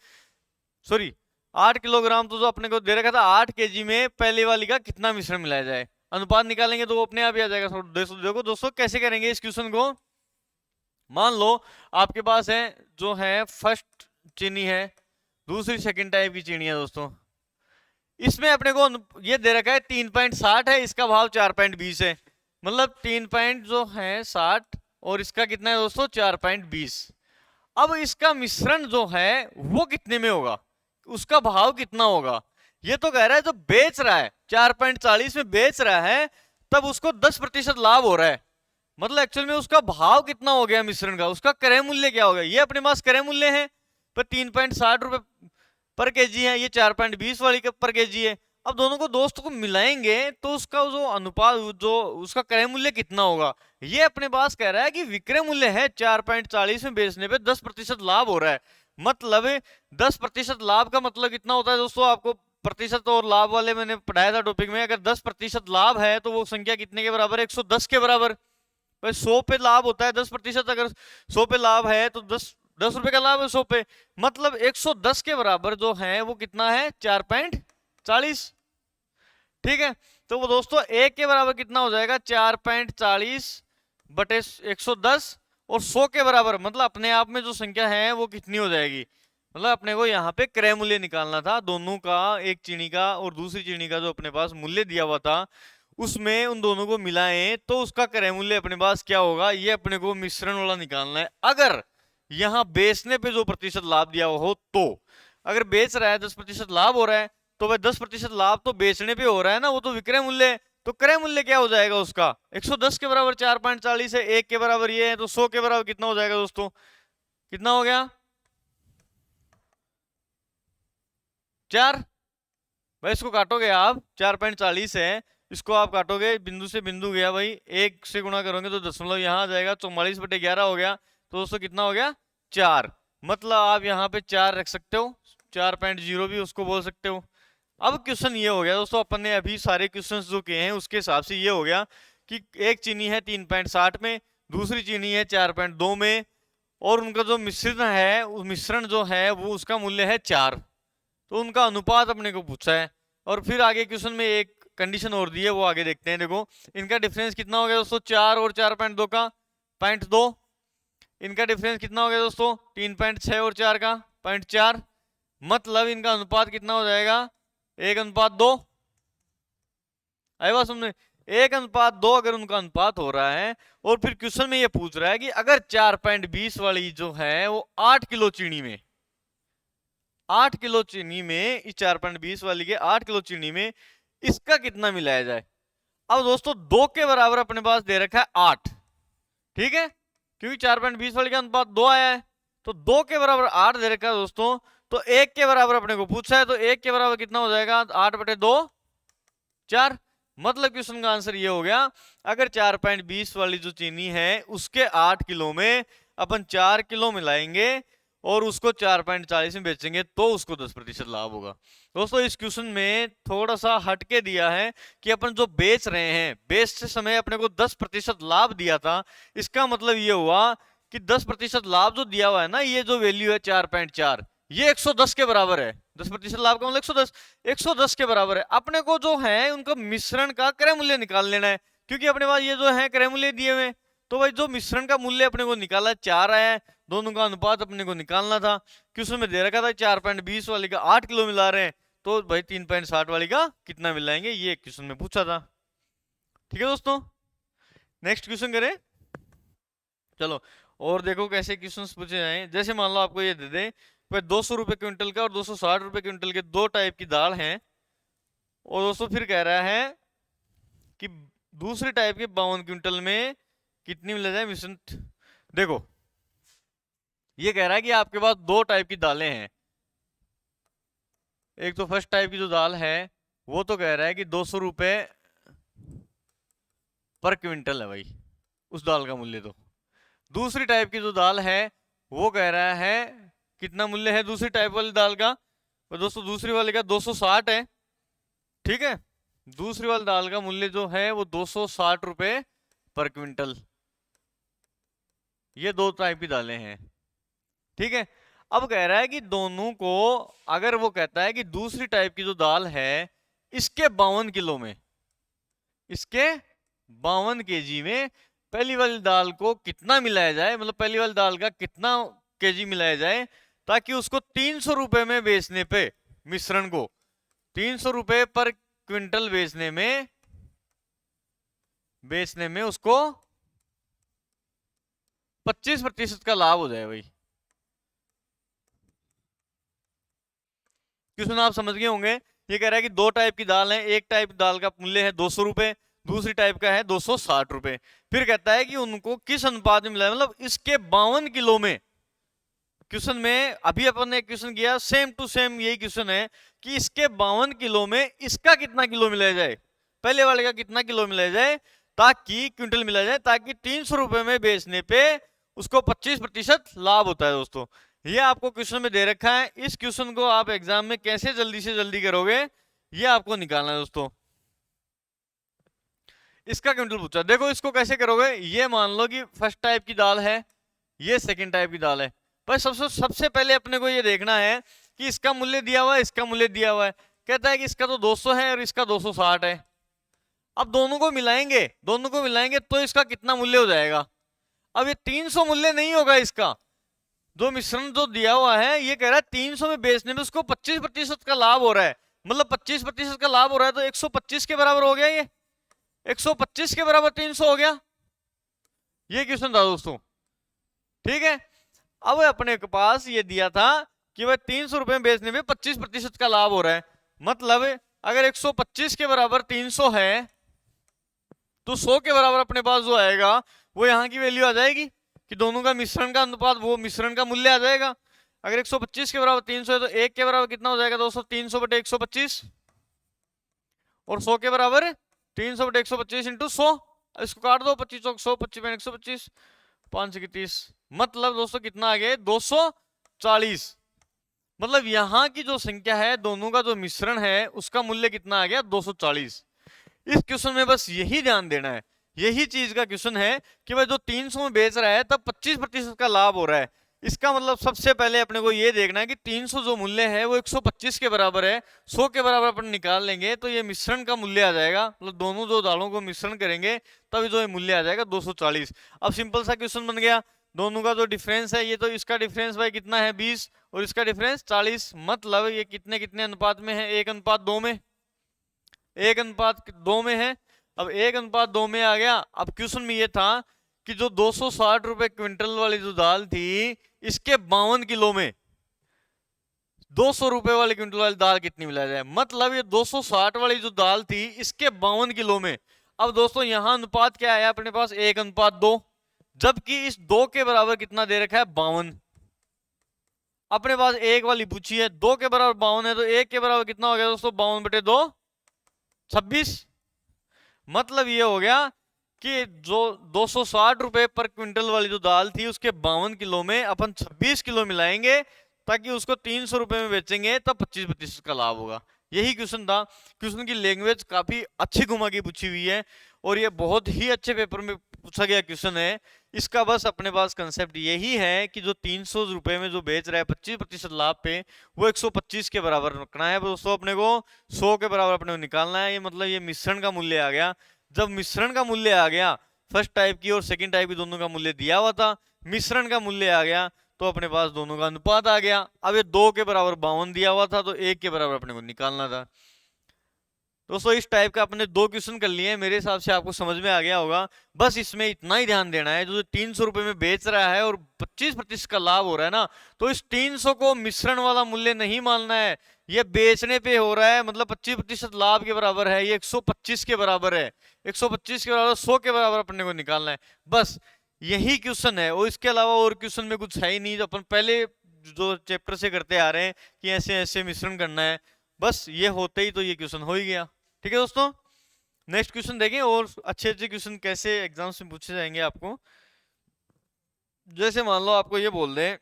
सॉरी 8 किलोग्राम तो जो अपने को दे रखा था, 8 केजी में पहले वाली का कितना मिश्रण मिलाया जाए, अनुपात निकालेंगे तो वो अपने आप ही आ जाएगा। देखो दोस्तों कैसे करेंगे इस क्वेश्चन को। मान लो आपके पास है जो है फर्स्ट चीनी है, दूसरी सेकंड टाइप की चीनी है दोस्तों, इसमें अपने को ये दे रखा है 3.60 है, इसका भाव 4.20 है, मतलब 3.60 और इसका कितना है दोस्तों 4.20। अब इसका मिश्रण जो है वो कितने में होगा, उसका भाव कितना होगा। ये तो कह रहा है जो बेच रहा है 4.40 में बेच रहा है तब उसको 10% लाभ हो रहा है, मतलब एक्चुअल में उसका भाव कितना हो गया मिश्रण का, उसका क्रय मूल्य क्या होगा। ये अपने पास क्रय मूल्य है पर 3.60 रुपए पर केजी है, ये 4.20 वाली पर केजी है। अब दोनों को दोस्त को मिलाएंगे तो उसका जो अनुपात, जो उसका क्रय मूल्य कितना होगा। ये अपने पास कह रहा है कि विक्रय मूल्य है 4.40 में बेचने पे 10% लाभ हो रहा है, मतलब 10% लाभ का मतलब कितना होता है दोस्तों, आपको प्रतिशत और लाभ वाले मैंने पढ़ाया था टॉपिक में। अगर 10% लाभ है तो वो संख्या कितने के बराबर है, 110 के बराबर। भाई 100 पे लाभ होता है 10%, अगर 100 पे लाभ है तो 10 रुपए का लाभ है 100 पे, मतलब 110 के बराबर जो है वो कितना है 4.40। ठीक है, तो वो दोस्तों एक के बराबर कितना हो जाएगा 4.40 बटे 110 और 100 के बराबर, मतलब अपने आप में जो संख्या है वो कितनी हो जाएगी, मतलब अपने को यहाँ पे क्रय मूल्य निकालना था दोनों का, एक चीनी का और दूसरी चीनी का जो अपने पास मूल्य दिया हुआ था उसमें उन दोनों को मिलाएं तो उसका क्रय मूल्य अपने पास क्या होगा, ये अपने को मिश्रण वाला निकालना है। अगर यहाँ बेचने पे जो प्रतिशत लाभ दिया हुआ हो, तो अगर बेच रहा है 10% लाभ हो रहा है तो भाई 10% लाभ तो बेचने पे हो रहा है ना, वो तो विक्रय मूल्य है, तो क्रय मूल्य क्या हो जाएगा उसका 110 के बराबर 4.40 है, एक के बराबर ये है तो 100 के बराबर कितना हो जाएगा दोस्तों, कितना हो गया 4। भाई इसको काटोगे आप, 4.40 है, इसको आप काटोगे, बिंदु से बिंदु गया भाई, एक से गुणा करोगे तो दशमलव यहाँ आ जाएगा, 44/11 हो गया, तो दोस्तों कितना हो गया 4, मतलब आप यहाँ पे 4 रख सकते हो, 4.0 भी उसको बोल सकते हो। अब क्वेश्चन ये हो गया दोस्तों, अपन ने अभी सारे क्वेश्चंस जो किए हैं उसके हिसाब से ये हो गया कि एक चीनी है 3.60 में, दूसरी चीनी है 4.2 में, और उनका जो मिश्रण है, उस मिश्रण जो है वो उसका मूल्य है 4, तो उनका अनुपात अपने को पूछा है। और फिर आगे क्वेश्चन में एक कंडीशन और दी है, वो आगे देखते हैं। देखो इनका डिफरेंस कितना हो गया दोस्तों 4 और 4.2 का 0.2, इनका डिफरेंस कितना हो गया दोस्तों 3.6 और 4 का 0.4, मतलब इनका अनुपात कितना हो जाएगा 1:2। आई बात समझे, 1:2 अगर उनका अनुपात हो रहा है। और फिर क्वेश्चन में ये पूछ रहा है कि अगर 4.20 वाली जो है वो 8 किलो चीनी में, 8 किलो चीनी में, इस 4.20 वाली के 8 किलो चीनी में इसका कितना मिलाया जाए। अब दोस्तों 2 के बराबर अपने पास दे रखा है 8, ठीक है, क्योंकि 4.20 वाली का अनुपात 2 आया है, तो 2 के बराबर 8 दे रखा है दोस्तों, तो 1 के बराबर अपने को पूछा है, तो 1 के बराबर कितना हो जाएगा, 8/2 4। मतलब क्वेश्चन का आंसर ये हो गया, अगर 4.20 वाली जो चीनी है उसके 8 किलो में अपन 4 किलो मिलाएंगे और उसको 4.40 में बेचेंगे तो उसको 10% लाभ होगा। दोस्तों इस क्वेश्चन में थोड़ा सा हटके दिया है कि अपन जो बेच रहे हैं, बेचते समय अपने को 10% लाभ दिया था। इसका मतलब ये हुआ कि 10% लाभ जो दिया हुआ है ना, ये जो वैल्यू है 4.4, ये 110 के बराबर है। 10% लाभ का मतलब 110, 110 के बराबर है। अपने को जो है उनका मिश्रण का क्रय मूल्य निकाल लेना है, क्योंकि अपने पास ये जो है क्रय मूल्य दिए हुए, तो भाई जो मिश्रण का मूल्य अपने को निकाला 4 आया है, दोनों का अनुपात अपने को निकालना था। क्वेश्चन में दे रखा था 4.20 वाली का 8 किलो मिला रहे हैं, तो भाई 3.60 वाली का कितना मिलाएंगे, ये क्वेश्चन में पूछा था। ठीक है दोस्तों, नेक्स्ट क्वेश्चन करें। चलो और देखो कैसे क्वेश्चन पूछे जाए। जैसे मान लो आपको ये दे दे 200 रुपए क्विंटल का और 260 रुपए क्विंटल के दो टाइप की दाल हैं, और दोस्तों फिर कह रहा है कि दूसरे टाइप के 52 क्विंटल में कितनी मिल जाए मिश्रण। देखो ये कह रहा है कि आपके पास दो टाइप की दालें हैं। एक तो फर्स्ट टाइप की जो दाल है वो तो कह रहा है कि 200 रुपए पर क्विंटल है भाई उस दाल का मूल्य। तो दूसरी टाइप की जो दाल है वो कह रहा है कितना मूल्य है दूसरी टाइप वाली दाल का, तो दोस्तों दूसरी वाली का 260 है। ठीक है, दूसरी वाली दाल का मूल्य जो है वो 260 रुपए पर क्विंटल। ये दो टाइप की दालें हैं। ठीक है, अब कह रहा है कि दोनों को, अगर वो कहता है कि दूसरी टाइप की जो दाल है इसके 52 किलो में, इसके 52 केजी में पहली वाली दाल को कितना मिलाया जाए, मतलब पहली वाली दाल का कितना केजी मिलाया जाए, ताकि उसको 300 रुपए में बेचने पे, मिश्रण को 300 रुपए पर क्विंटल बेचने में उसको 25% का लाभ हो जाए भाई। क्वेश्चन आप समझ गए होंगे। ये कह रहा है कि दो टाइप की दाल है, एक टाइप दाल का मूल्य है 200 रुपए, दूसरी टाइप का है 260 रुपए। फिर कहता है कि उनको किस अनुपात में मिलाया, मतलब इसके 52 किलो में। क्वेश्चन में अभी अपन ने क्वेश्चन किया सेम टू सेम यही क्वेश्चन है कि इसके 52 किलो में इसका कितना किलो मिलाया जाए, पहले वाले का कितना किलो मिलाया जाए, ताकि क्विंटल मिलाया जाए, ताकि 300 रुपए में बेचने पे उसको 25% लाभ होता है। दोस्तों ये आपको क्वेश्चन में दे रखा है, इस क्वेश्चन को आप एग्जाम में कैसे जल्दी से जल्दी करोगे ये आपको निकालना है। दोस्तों इसका क्विंटल पूछा, देखो इसको कैसे करोगे। ये मान लो कि फर्स्ट टाइप की दाल है, ये सेकंड टाइप की दाल है, पर सबसे पहले अपने को ये देखना है कि इसका मूल्य दिया हुआ है, इसका मूल्य दिया हुआ है। कहता है कि इसका तो 200 है और इसका 260 है। अब दोनों को मिलाएंगे तो इसका कितना मूल्य हो जाएगा। अब ये 300 मूल्य नहीं होगा इसका, जो मिश्रण जो दिया हुआ है ये कह रहा है 300 में बेचने में उसको 25% का लाभ हो रहा है, मतलब 25% का लाभ हो रहा है, तो 125 के बराबर हो गया। ये 125 के बराबर 300 हो गया, ये क्वेश्चन था दोस्तों। ठीक है, अब अपने के पास ये दिया था कि भाई 300 रुपए में बेचने में 25% का लाभ हो रहा है, मतलब अगर 125 के बराबर 300 है तो 100 के बराबर अपने पास जो आएगा वो यहाँ की वैल्यू आ जाएगी कि दोनों का मिश्रण का अनुपात, वो मिश्रण का मूल्य आ जाएगा। अगर 125 के बराबर 300 है तो 1 के बराबर कितना हो जाएगा दोस्तों, 300 बटे 125, और 100 के बराबर 300 बटे 125 इंटू 100। इसको काट दो, 25 100, 25 में 125, 5 की 30, मतलब दोस्तों कितना आ गया 240। मतलब यहाँ की जो संख्या है दोनों का जो मिश्रण है उसका मूल्य कितना आ गया 240। इस क्वेश्चन में बस यही ध्यान देना है, यही चीज का क्वेश्चन है कि भाई जो 300 में बेच रहा है तब 25% का लाभ हो रहा है। इसका मतलब सबसे पहले अपने को ये देखना है कि 300 जो मूल्य है वो 125 के बराबर है, 100 के बराबर अपन निकाल लेंगे तो ये मिश्रण का मूल्य आ जाएगा, मतलब दोनों जो दालों को मिश्रण करेंगे तभी जो ये मूल्य आ जाएगा 240। अब सिंपल सा क्वेश्चन बन गया, दोनों का जो डिफरेंस है ये तो इसका डिफरेंस भाई कितना है 20 और इसका डिफरेंस 40, मतलब ये कितने कितने अनुपात में है, 1:2 में, 1:2 में है। अब 1:2 में आ गया। अब क्वेश्चन में ये था कि जो 260 रुपए क्विंटल वाली जो दाल थी इसके 52 किलो में 200 रुपए वाली क्विंटल वाली दाल कितनी मिला जाए, मतलब ये 260 वाली जो दाल थी इसके 52 किलो में। अब दोस्तों यहां अनुपात क्या आया अपने पास 1:2, जबकि इस 2 के बराबर कितना दे रखा है 52। अपने पास एक वाली पूछी है, 2 के बराबर 52 है, तो 1 के बराबर कितना हो गया दोस्तों, 52/2 26। मतलब ये हो गया कि जो 260 रुपए पर क्विंटल वाली जो दाल थी उसके 52 किलो में अपन 26 किलो मिलाएंगे, ताकि उसको 300 रुपए में बेचेंगे, तब 25% का लाभ होगा। यही क्वेश्चन था। क्वेश्चन की लैंग्वेज काफी अच्छी घुमा के पूछी हुई है, और ये बहुत ही अच्छे पेपर में पूछा गया क्वेश्चन है। इसका बस अपने पास कंसेप्ट यही है कि जो 300 रुपए में जो बेच रहा है 25% लाभ पे, वो 125 के बराबर रखना है दोस्तों। अपने को 100 के बराबर अपने को निकालना है। ये मतलब ये मिश्रण का मूल्य आ गया। जब मिश्रण का मूल्य आ गया, फर्स्ट टाइप की और सेकंड टाइप की दोनों का मूल्य दिया हुआ था, मिश्रण का मूल्य आ गया, तो अपने पास दोनों का अनुपात आ गया। अब ये 2 के बराबर 52 दिया हुआ था, तो 1 के बराबर अपने को निकालना था। दोस्तों इस टाइप का अपने 2 क्वेश्चन कर लिए हैं, मेरे हिसाब से आपको समझ में आ गया होगा। बस इसमें इतना ही ध्यान देना है, जो 300 रुपए में बेच रहा है और 25% का लाभ हो रहा है ना, तो इस 300 को मिश्रण वाला मूल्य नहीं मानना है। ये बेचने पे हो रहा है, मतलब 25% लाभ के बराबर है, ये 125 के बराबर है। 125 के बराबर 100 के बराबर अपने को निकालना है। बस यही क्वेश्चन है, और इसके अलावा और क्वेश्चन में कुछ है ही नहीं। जो अपन पहले जो चैप्टर से करते आ रहे हैं कि ऐसे ऐसे मिश्रण करना है, बस ये होते ही तो ये क्वेश्चन हो ही गया। ठीक है दोस्तों, नेक्स्ट क्वेश्चन देखें और अच्छे अच्छे क्वेश्चन कैसे एग्जाम्स में पूछे जाएंगे आपको। जैसे मान लो आपको ये बोल दें,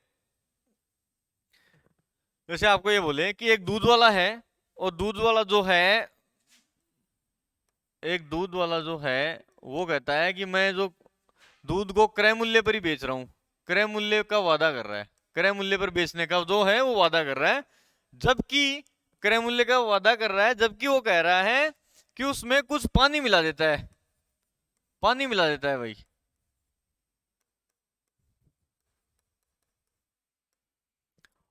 जैसे आपको ये बोले कि एक दूध वाला है, और दूध वाला जो है, एक दूध वाला जो है वो कहता है कि मैं जो दूध को क्रय मूल्य पर ही बेच रहा हूं, क्रय मूल्य का वादा कर रहा है, क्रय मूल्य पर बेचने का जो है वो वादा कर रहा है, जबकि क्रय मूल्य का वादा कर रहा है, जबकि वो कह रहा है कि उसमें कुछ पानी मिला देता है, पानी मिला देता है भाई।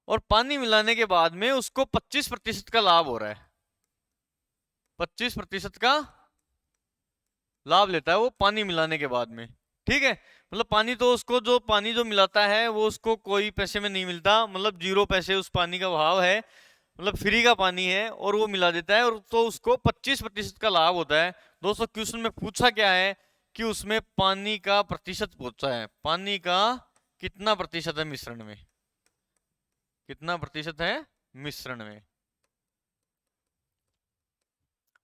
और पानी मिलाने के बाद में उसको 25% का लाभ हो रहा है, 25% का लाभ लेता है वो पानी मिलाने के बाद में। ठीक है, मतलब पानी तो उसको, जो पानी जो मिलाता है वो उसको कोई पैसे में नहीं मिलता, मतलब 0 पैसे उस पानी का भाव है, मतलब फ्री का पानी है, और वो मिला देता है, और तो उसको 25% का लाभ होता है। दोस्तों क्वेश्चन में पूछा क्या है कि उसमें पानी का प्रतिशत पूछा है, पानी का कितना प्रतिशत है मिश्रण में, कितना प्रतिशत है मिश्रण में।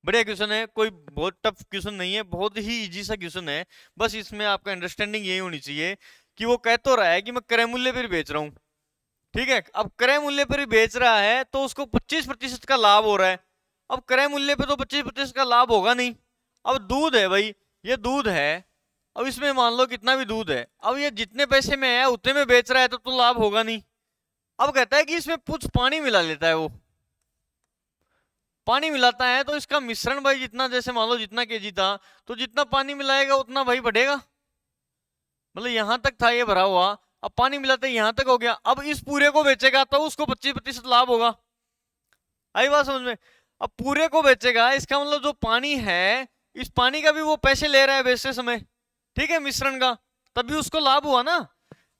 बढ़िया क्वेश्चन है, कोई बहुत टफ क्वेश्चन नहीं है, बहुत ही इजी सा क्वेश्चन है। बस इसमें आपका अंडरस्टैंडिंग यही होनी चाहिए कि वो कह तो रहा है कि मैं क्रय मूल्य पर बेच रहा हूँ। ठीक है, अब क्रय मूल्य पर ही बेच रहा है तो उसको 25% का लाभ हो रहा है। अब क्रय मूल्य पे तो 25% का लाभ होगा नहीं। अब दूध है भाई, ये दूध है, अब इसमें मान लो कितना भी दूध है, अब ये जितने पैसे में है उतने में बेच रहा है, तो लाभ होगा नहीं। अब कहता है कि इसमें कुछ पानी मिला लेता है, वो पानी मिलाता है, तो इसका मिश्रण भाई जितना, जैसे मान लो जितना केजी था, तो जितना पानी मिलाएगा उतना भाई बढ़ेगा। मतलब यहां तक था ये भरा हुआ, अब पानी मिलाते यहां तक हो गया, अब इस पूरे को बेचेगा तो उसको 25% लाभ होगा। आई बात समझ में। अब पूरे को बेचेगा, इसका मतलब जो पानी है, इस पानी का भी वो पैसे ले रहा है बेचते समय। ठीक है, मिश्रण का, तभी उसको लाभ हुआ ना।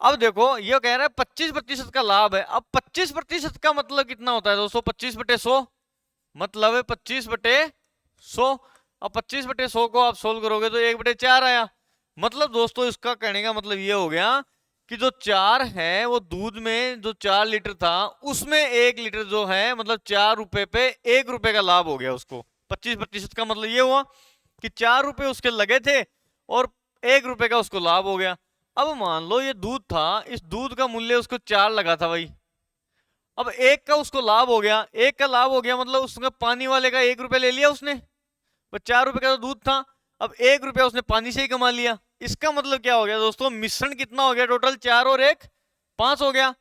अब देखो ये कह रहा है 25% का लाभ है। अब 25% का मतलब कितना होता है दोस्तों, 25/100, मतलब है 25/100। अब 25/100 को आप सोल्व करोगे तो 1/4 आया। मतलब दोस्तों इसका कहने का मतलब ये हो गया कि जो 4 है वो दूध में जो 4 लीटर था, उसमें 1 लीटर जो है, मतलब 4 रुपए पे 1 रुपए का लाभ हो गया उसको। 25% का मतलब ये हुआ कि 4 रुपए उसके लगे थे और 1 रुपए का उसको लाभ हो गया। अब मान लो ये दूध था, इस दूध का मूल्य उसको 4 लगा था भाई, अब 1 का उसको लाभ हो गया, 1 का लाभ हो गया, मतलब उसने पानी वाले का 1 रुपया ले लिया उसने, 4 रुपए का तो दूध था, अब 1 रुपया उसने पानी से ही कमा लिया। इसका मतलब क्या हो गया दोस्तों, मिश्रण कितना हो गया टोटल, 4 और 1 5 हो गया।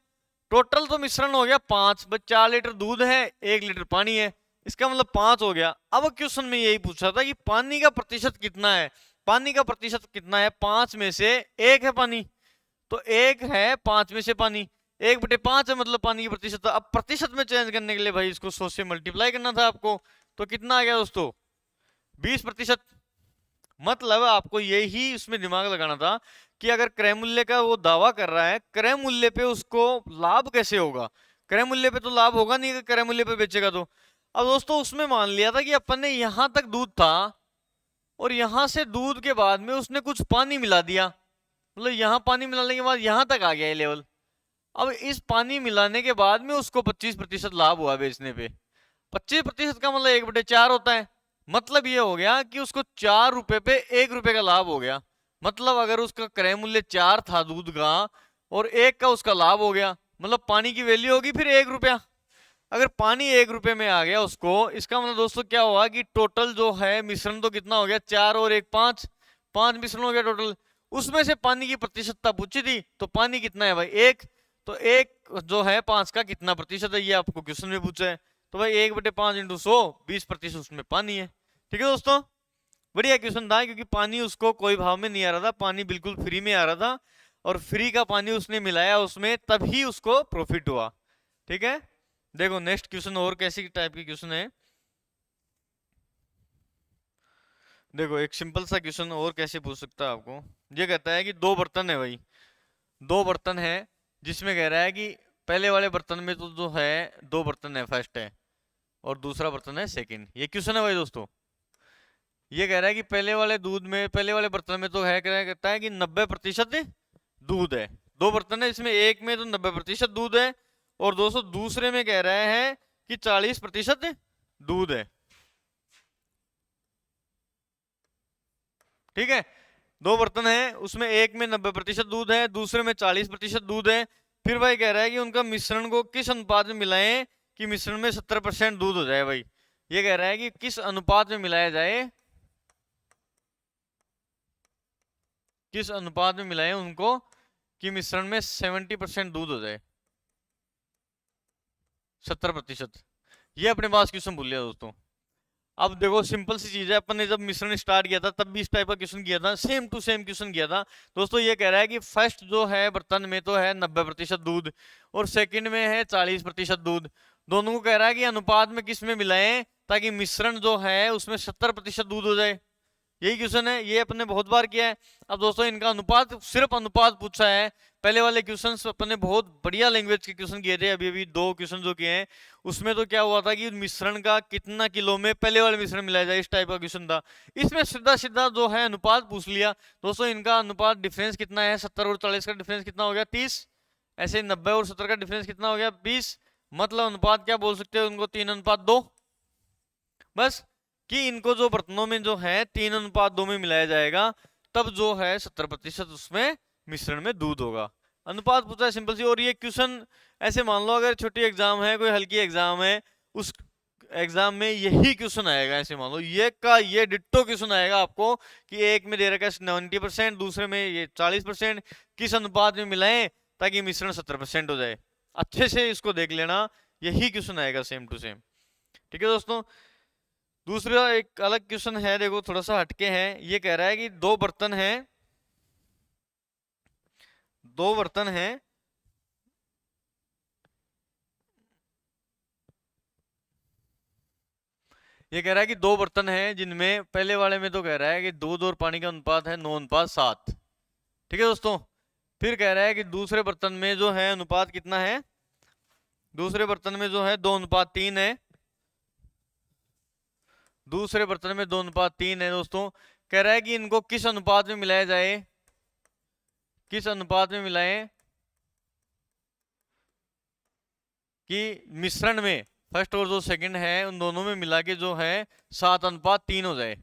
टोटल तो मिश्रण हो गया 5, बस 4 लीटर दूध है, 1 लीटर पानी है, इसका मतलब 5 हो गया। अब क्वेश्चन में यही पूछा था कि पानी का प्रतिशत कितना है, पानी का प्रतिशत कितना है, 5 में से 1 है पानी, तो 1 है 5 में से पानी, 1/5 है, मतलब पानी की प्रतिशत। अब प्रतिशत में चेंज करने के लिए भाई इसको 100 से मल्टीप्लाई करना था आपको, तो कितना आ गया दोस्तों, 20%। मतलब आपको यही उसमें दिमाग लगाना था कि अगर क्रय मूल्य का वो दावा कर रहा है, क्रय मूल्य पे उसको लाभ कैसे होगा, क्रय मूल्य पे तो लाभ होगा नहीं अगर क्रय मूल्य पे बेचेगा तो। अब दोस्तों उसमें मान लिया था कि अपन ने यहां तक दूध था, और यहां से दूध के बाद में उसने कुछ पानी मिला दिया, मतलब यहां पानी मिलाने के बाद यहां तक आ गया ये लेवल। अब इस पानी मिलाने के बाद में उसको 25% लाभ हुआ बेचने पे। 25% का मतलब 1/4 होता है। मतलब ये हो गया कि उसको 4 रुपए पे 1 रुपए का लाभ हो गया। मतलब अगर उसका क्रय मूल्य 4 था दूध का और 1 का उसका लाभ हो गया, मतलब पानी की वैल्यू होगी फिर 1 रुपया। अगर पानी 1 रुपए में आ गया उसको, इसका मतलब दोस्तों क्या हुआ कि टोटल जो है मिश्रण तो कितना हो गया, 4 और 1 5, 5 मिश्रण हो गया टोटल। उसमें से पानी की प्रतिशतता पूछी थी, तो पानी कितना है भाई 1, तो 1 जो है 5 का कितना प्रतिशत है ये आपको क्वेश्चन में पूछा है। तो भाई 1/5 × 100, 20% उसमें पानी है। ठीक है दोस्तों, बढ़िया क्वेश्चन था, क्योंकि पानी उसको कोई भाव में नहीं आ रहा था, पानी बिल्कुल फ्री में आ रहा था, और फ्री का पानी उसने मिलाया उसमें, तभी उसको प्रॉफिट हुआ। ठीक है, देखो नेक्स्ट क्वेश्चन और कैसी टाइप की क्वेश्चन है। देखो एक सिंपल सा क्वेश्चन और कैसे पूछ सकता है आपको। ये कहता है कि दो बर्तन है भाई, दो बर्तन है, जिसमें कह रहा है कि पहले वाले बर्तन में तो जो है दो बर्तन है, फर्स्ट है और दूसरा बर्तन है सेकंड। ये क्वेश्चन है भाई दोस्तों। ये कह रहा है कि पहले वाले दूध में, पहले वाले बर्तन में तो है, कहता है कि 90% दूध है। दो बर्तन है, इसमें एक में तो 90% दूध है, और दोस्तों दूसरे में कह रहा है कि 40% दूध है। ठीक है, दो बर्तन है, उसमें एक में 90% दूध है, दूसरे में 40% दूध है। फिर भाई कह रहा है कि उनका मिश्रण को किस अनुपात में मिलाएं कि मिश्रण में 70% दूध हो जाए। भाई ये कह रहा है कि किस अनुपात में मिलाया जाए, किस अनुपात में मिलाएं उनको कि मिश्रण में 70% दूध हो जाए, 70%। ये अपने पास क्वेश्चन भूल लिया दोस्तों। अब देखो सिंपल सी चीज है, अपन ने जब मिश्रण स्टार्ट किया था तब भी इस टाइप का क्वेश्चन किया था, सेम टू सेम क्वेश्चन किया था दोस्तों। ये कह रहा है कि फर्स्ट जो है बर्तन में तो है 90% दूध, और सेकंड में है 40% दूध। दोनों को कह रहा है कि अनुपात में किस में मिलाएं ताकि मिश्रण जो है उसमें 70% दूध हो जाए। यही क्वेश्चन है, ये अपने बहुत बार किया है। अब दोस्तों इनका अनुपात, सिर्फ अनुपात पूछा है। पहले वाले क्वेश्चन अपने बहुत बढ़िया लैंग्वेज के क्वेश्चन किए थे, अभी अभी दो क्वेश्चन जो किए हैं उसमें तो क्या हुआ था कि मिश्रण का कितना किलो में पहले वाले मिश्रण मिलाया जाए, इस टाइप का क्वेश्चन था। इसमें सीधा सीधा जो है अनुपात पूछ लिया दोस्तों। इनका अनुपात डिफरेंस कितना है, 70 और 40 का डिफरेंस कितना हो गया 30, ऐसे 90 और 70 का डिफरेंस कितना हो गया 20। मतलब अनुपात क्या बोल सकते हो उनको, 3:2। बस कि इनको जो बर्तनों में जो है 3:2 में मिलाया जाएगा, तब जो है 70% उसमें मिश्रण में दूध होगा। अनुपात पूछा है, सिंपल सी। और ये क्वेश्चन ऐसे मान लो अगर छोटी एग्जाम है, कोई हल्की एग्जाम है, उस एग्जाम में यही क्वेश्चन आएगा। ऐसे मान लो ये का ये डिट्टो क्वेश्चन आएगा आपको कि एक में दे रखा है 90%, दूसरे में ये 40%, किस अनुपात में मिलाएं ताकि मिश्रण 70% हो जाए। अच्छे से इसको देख लेना, यही क्वेश्चन आएगा सेम टू सेम। ठीक है दोस्तों, दूसरा एक अलग क्वेश्चन है, देखो थोड़ा सा हटके है। ये कह रहा है कि दो बर्तन है, दो बर्तन है, ये कह रहा है कि दो बर्तन है जिनमें पहले वाले में तो कह रहा है कि दूध और पानी का अनुपात है 9:7। ठीक है दोस्तों, फिर कह रहा है कि दूसरे बर्तन में जो है अनुपात कितना है, दूसरे बर्तन में जो है 2:3 है, दूसरे बर्तन में 2:3 है दोस्तों। कह रहा है कि इनको किस अनुपात में मिलाया जाए, किस अनुपात में मिलाएं कि मिश्रण में फर्स्ट और जो सेकंड है उन दोनों में मिला के जो है 7:3 हो जाए।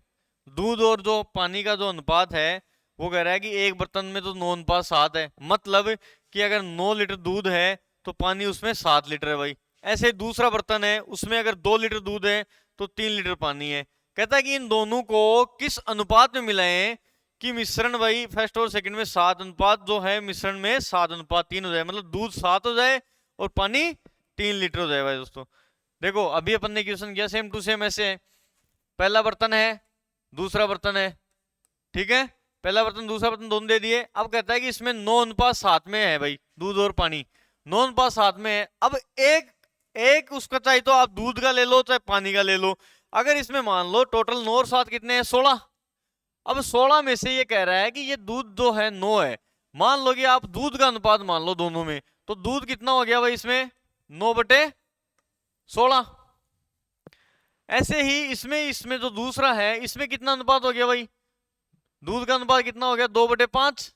दूध और जो पानी का जो अनुपात है वो कह रहा है कि एक बर्तन में तो 9:7 है, मतलब कि अगर 9 लीटर दूध है तो पानी उसमें 7 लीटर है भाई। ऐसे दूसरा बर्तन है, उसमें अगर 2 लीटर दूध है तो 3 लीटर पानी है। कहता है कि इन दोनों को किस अनुपात में मिलाएं कि मिश्रण भाई फर्स्ट और सेकंड में 7 अनुपात जो है मिश्रण में 7:3 हो जाए, मतलब दूध 7 हो जाए और पानी 3 लीटर हो जाए भाई दोस्तों। देखो अभी अपन ने क्वेश्चन किया सेम टू सेम ऐसे, पहला बर्तन है, दूसरा बर्तन है, ठीक है, पहला बर्तन दूसरा बर्तन दोनों दे दिए। अब कहता है कि इसमें 9:7 में है भाई दूध और पानी, 9:7 में है। अब एक एक उसका चाहे तो आप दूध का ले लो चाहे पानी का ले लो। अगर इसमें मान लो टोटल 9 और 7 कितने हैं, 16। अब 16 में से ये कह रहा है कि ये दूध जो है 9 है। मान लो कि आप दूध का अनुपात मान लो दोनों में, तो दूध कितना हो गया भाई इसमें 9/16। ऐसे ही इसमें इसमें जो दूसरा है इसमें कितना अनुपात हो गया भाई, दूध का अनुपात कितना हो गया 2/5।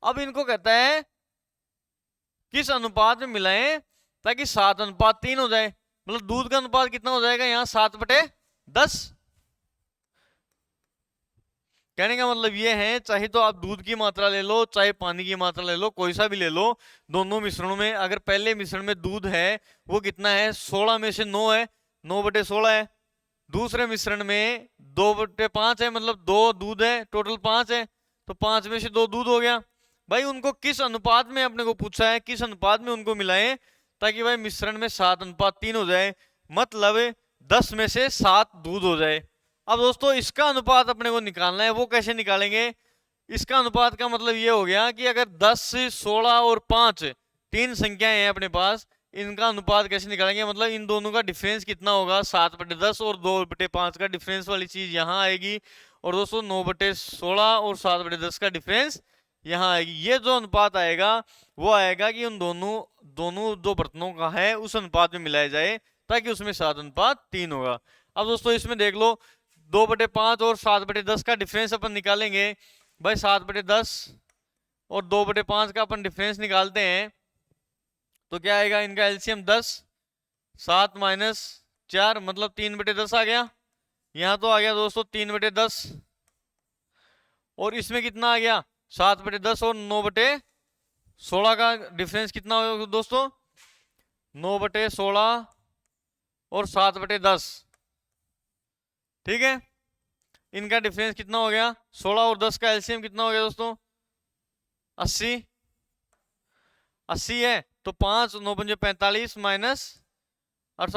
अब इनको कहता है किस अनुपात में मिलाएं ताकि 7:3 हो जाए। मतलब दूध का अनुपात कितना हो जाएगा यहाँ 7/10। कहने का मतलब ये है, चाहे तो आप दूध की मात्रा ले लो चाहे पानी की मात्रा ले लो, कोई सा भी ले लो, दोनों मिश्रणों में अगर पहले मिश्रण में दूध है वो कितना है 16 में से 9 है, 9/16 है। दूसरे मिश्रण में 2/5 है, मतलब 2 दूध है, टोटल 5 है, तो 5 में से 2 दूध हो गया। भाई उनको किस अनुपात में अपने को पूछा है, किस अनुपात में उनको मिलाएं ताकि भाई मिश्रण में 7:3 हो जाए, मतलब 10 में से 7 दूध हो जाए। अब दोस्तों इसका अनुपात अपने को निकालना है, वो कैसे निकालेंगे? इसका अनुपात का मतलब ये हो गया कि अगर 10, 16 और 5 तीन संख्याएं हैं अपने पास, इनका अनुपात कैसे निकालेंगे? मतलब इन दोनों का डिफरेंस कितना होगा 7/10 और 2/5 का डिफरेंस वाली चीज यहाँ आएगी, और दोस्तों 9/16 और 7/10 का डिफरेंस यहाँ आएगी। ये जो अनुपात आएगा वो आएगा कि उन दोनों जो बर्तनों का है उस अनुपात में मिलाया जाए ताकि उसमें 7:3 होगा। अब दोस्तों इसमें देख लो 2/5 और 7/10 का डिफरेंस अपन निकालेंगे। भाई 7/10 और 2/5 का अपन डिफरेंस निकालते हैं तो क्या आएगा? इनका एलसीएम 10, 7 माइनस 4 मतलब 3/10 आ गया। यहां तो आ गया दोस्तों 3/10, और इसमें कितना आ गया 7/10 और 9/16 का डिफरेंस कितना होगा दोस्तों? 9/16 और 7/10। ठीक है, इनका डिफरेंस कितना हो गया? 16 और 10 का एलसीएम कितना हो गया दोस्तों? 80। 80 है तो 5 9 5 45 माइनस 8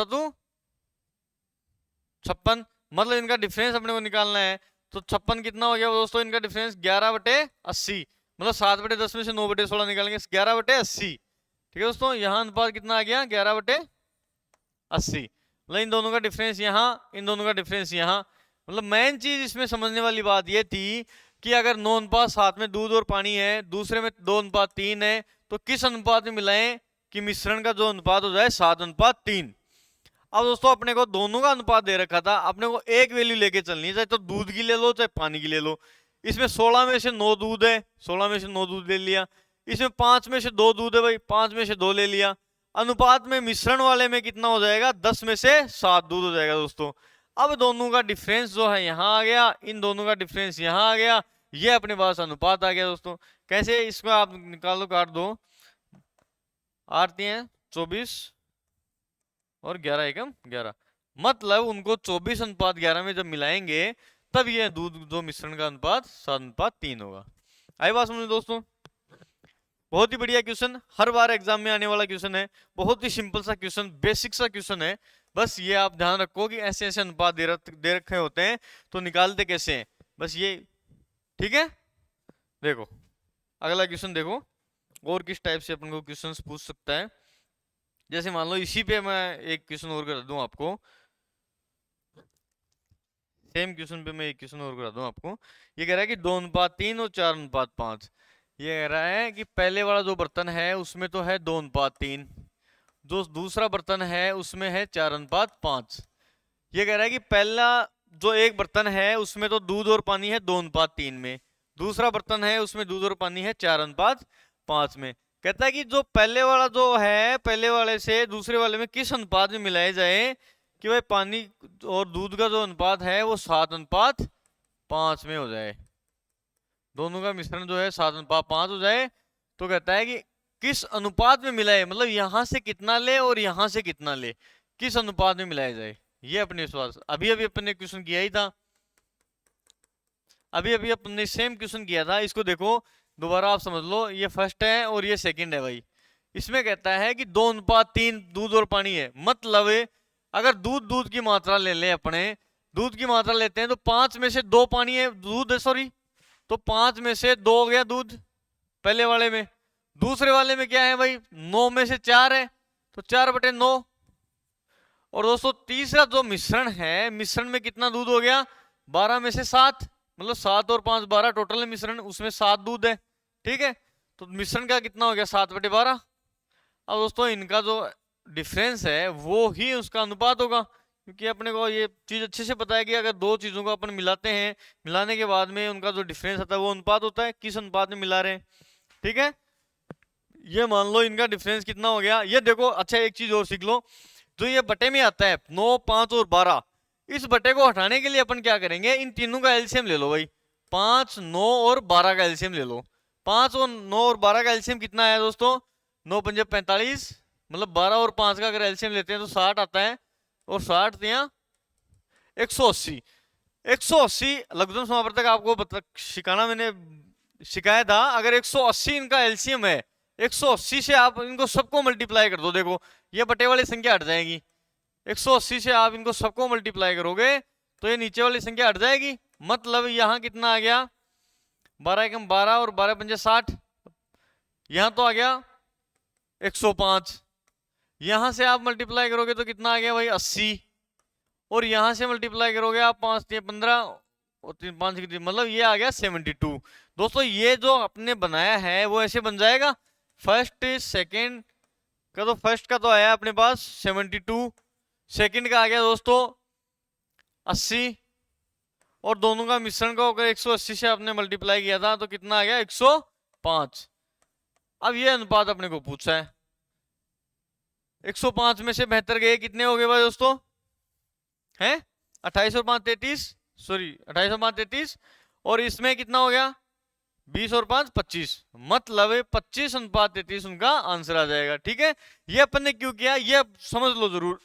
56, मतलब इनका डिफरेंस अपने को निकालना है। तो 56 कितना हो गया दोस्तों? इनका डिफरेंस 11/80, मतलब 7/10 में से 9/16 निकालेंगे 11/80। ठीक है दोस्तों, यहाँ अनुपात कितना आ गया? 11/80। मतलब इन दोनों का डिफरेंस यहाँ, इन दोनों का डिफरेंस यहाँ। मतलब मेन चीज इसमें समझने वाली बात ये थी कि अगर 9:7 में दूध और पानी है, दूसरे में 2:3 है, तो किस अनुपात में मिलाएं कि मिश्रण का जो अनुपात हो जाए 7:3। अब दोस्तों अपने को दोनों का अनुपात दे रखा था, अपने को एक वैल्यू लेके चलनी है, चाहे तो दूध की ले लो चाहे पानी की ले लो। इसमें 16 में से 9 दूध है, 16 में से 9 दूध ले लिया। इसमें 5 में से 2 दूध है, भाई 5 में से 2 ले लिया। अनुपात में मिश्रण वाले में कितना हो जाएगा? 10 में से 7 दूध हो जाएगा दोस्तों। अब दोनों का डिफरेंस जो है यहाँ आ गया, इन दोनों का डिफरेंस यहाँ आ गया, ये अपने पास अनुपात आ गया दोस्तों। कैसे? इसको आप निकालो, काट दो, आती है 24 और 11 एकम 11, मतलब उनको 24:11 में जब मिलाएंगे तब ये दूध जो मिश्रण का अनुपात 7:3 होगा। आई बात समझ दोस्तों? बहुत ही बढ़िया क्वेश्चन, हर बार एग्जाम में आने वाला क्वेश्चन है, बहुत ही सिंपल सा क्वेश्चन, बेसिक सा क्वेश्चन है। बस ये आप ध्यान रखो कि ऐसे ऐसे अनुपात दे रखे होते हैं तो निकालते कैसे हैं, बस ये। ठीक है, देखो अगला क्वेश्चन देखो, और किस टाइप से अपन को क्वेश्चंस पूछ सकता है। जैसे मान लो इसी पे मैं एक क्वेश्चन और कर दूं आपको, सेम क्वेश्चन पे मैं एक क्वेश्चन और करा दूं आपको। ये कह रहा है कि 2:3 और 4:5। ये कह रहा है कि पहले वाला जो बर्तन है उसमें तो है 2:3, जो दूसरा बर्तन है उसमें है 4:5। ये कह रहा है कि पहला जो एक बर्तन है उसमें तो दूध और पानी है 2:3 में, दूसरा बर्तन है उसमें दूध और पानी है 4:5 में। कहता है कि जो पहले वाला जो है पहले वाले से दूसरे वाले में किस अनुपात में मिलाए जाए कि भाई पानी और दूध का जो अनुपात है वो 7:5 में हो जाए, दोनों का मिश्रण जो है 7:5 हो जाए। तो कहता है कि किस अनुपात में मिलाए, मतलब यहां से कितना ले और यहां से कितना ले, किस अनुपात में मिलाया जाए। ये अपने विश्वास अभी अभी अपन ने क्वेश्चन किया ही था, अभी अभी अपन ने सेम क्वेश्चन किया था। इसको देखो दोबारा आप समझ लो, ये फर्स्ट है और ये सेकंड है भाई। इसमें कहता है कि 2:3 दूध और पानी है, मतलब अगर दूध की मात्रा ले ले, अपने दूध की मात्रा लेते हैं तो 5 में से 2 पानी है, दूध है सॉरी, तो 5 में से 2 हो गया दूध पहले वाले में। दूसरे वाले में क्या है भाई? 9 में से 4 है, तो 4/9। और दोस्तों तीसरा जो मिश्रण है, मिश्रण में कितना दूध हो गया? 12 में से 7, मतलब 7 और 5 12 टोटल मिश्रण, उसमें 7 दूध है। ठीक है, तो मिश्रण का कितना हो गया? 7/12। अब दोस्तों इनका जो डिफरेंस है वो ही उसका अनुपात होगा, क्योंकि अपने को ये चीज अच्छे से पता है कि अगर दो चीजों को अपन मिलाते हैं, मिलाने के बाद में उनका जो डिफरेंस आता है वो अनुपात होता है, किस अनुपात में मिला रहे हैं। ठीक है, ये मान लो इनका डिफरेंस कितना हो गया, ये देखो। अच्छा एक चीज और सीख लो, जो ये बटे में आता है 9, 5 और 12, इस बटे को हटाने के लिए अपन क्या करेंगे, इन तीनों का एलसीएम ले लो भाई। 5, 9 और 12 का एलसीएम ले लो। 5 और 9 और 12 का एलसीएम कितना आया दोस्तों, 9 पंजे 45, मतलब 12 और 5 का अगर एलसीएम लेते हैं तो 60 आता है, और 60 यहाँ 180। 180 लघुत्तम समावर्तक आपको सिखाना मैंने सिखाया था। अगर 180 इनका एलसीएम है, 180 से आप इनको सबको मल्टीप्लाई कर दो, देखो ये बटे वाली संख्या हट जाएगी। 180 से आप इनको सबको मल्टीप्लाई करोगे तो ये नीचे वाली संख्या हट जाएगी। मतलब यहां कितना आ गया, 12 एकम 12 और 12 पंजे 60, यहां तो आ गया 105। यहां से आप मल्टीप्लाई करोगे तो कितना आ गया भाई 80, और यहां से मल्टीप्लाई करोगे आप 5 3 15 और 3 5 मतलब ये आ गया 72। दोस्तों ये जो आपने बनाया है वो ऐसे बन जाएगा। फर्स्ट सेकंड का तो फर्स्ट का तो आया अपने पास 72, सेकंड का आ गया दोस्तों 80, और दोनों का मिश्रण को अगर 180 से आपने मल्टीप्लाई किया था तो कितना आ गया 105। अब ये अनुपात अपने को पूछा है, 105 में से 72 गए, कितने हो गए भाई दोस्तों, हैं 28 और 5 33, सॉरी 28 और 5 33, और इसमें कितना हो गया 20 और 5 25, मतलब 25 अनुपात 33 उनका आंसर आ जाएगा। ठीक है, ये अपन ने क्यों किया ये समझ लो जरूर।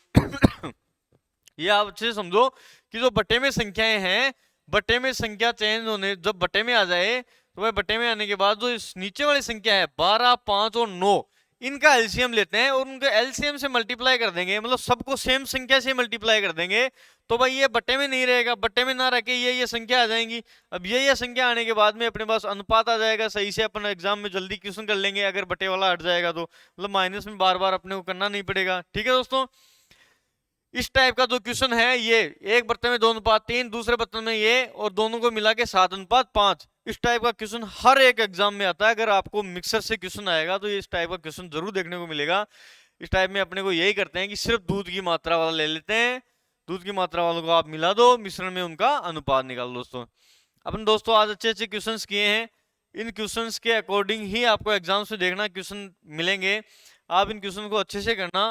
ये आप अच्छे से समझो कि जो बटे में संख्याएं हैं, बटे में संख्या चेंज होने, जब बटे में आ जाए तो वह बटे में आने के बाद जो इस नीचे वाली संख्या है 12, 5 और 9, इनका एलसीएम लेते हैं और उनके एलसीएम से मल्टीप्लाई कर देंगे, मतलब सबको सेम संख्या से मल्टीप्लाई कर देंगे। तो भाई ये बटे में नहीं रहेगा, बटे में ना रह के ये संख्या आ जाएंगी। अब ये संख्या आने के बाद में अपने पास अनुपात आ जाएगा, सही से अपन एग्जाम में जल्दी क्वेश्चन कर लेंगे अगर बटे वाला हट जाएगा तो, मतलब माइनस में बार बार अपने को करना नहीं पड़ेगा। ठीक है दोस्तों, इस टाइप का जो क्वेश्चन है, ये एक बर्तन में 2:3, दूसरे बर्तन में ये, और दोनों को मिला के 7:5, इस टाइप का क्वेश्चन हर एक एग्जाम में आता है। अगर आपको मिक्सर से क्वेश्चन आएगा तो ये इस टाइप का क्वेश्चन जरूर देखने को मिलेगा। इस टाइप में अपने को यही करते हैं कि सिर्फ दूध की मात्रा वाला ले लेते हैं, दूध की मात्रा वालों को आप मिला दो, मिश्रण में उनका अनुपात निकाल दो। दोस्तों अपन दोस्तों आज अच्छे अच्छे क्वेश्चन किए हैं, इन क्वेश्चन के अकॉर्डिंग ही आपको एग्जाम्स में देखना क्वेश्चन मिलेंगे। आप इन क्वेश्चन को अच्छे से करना,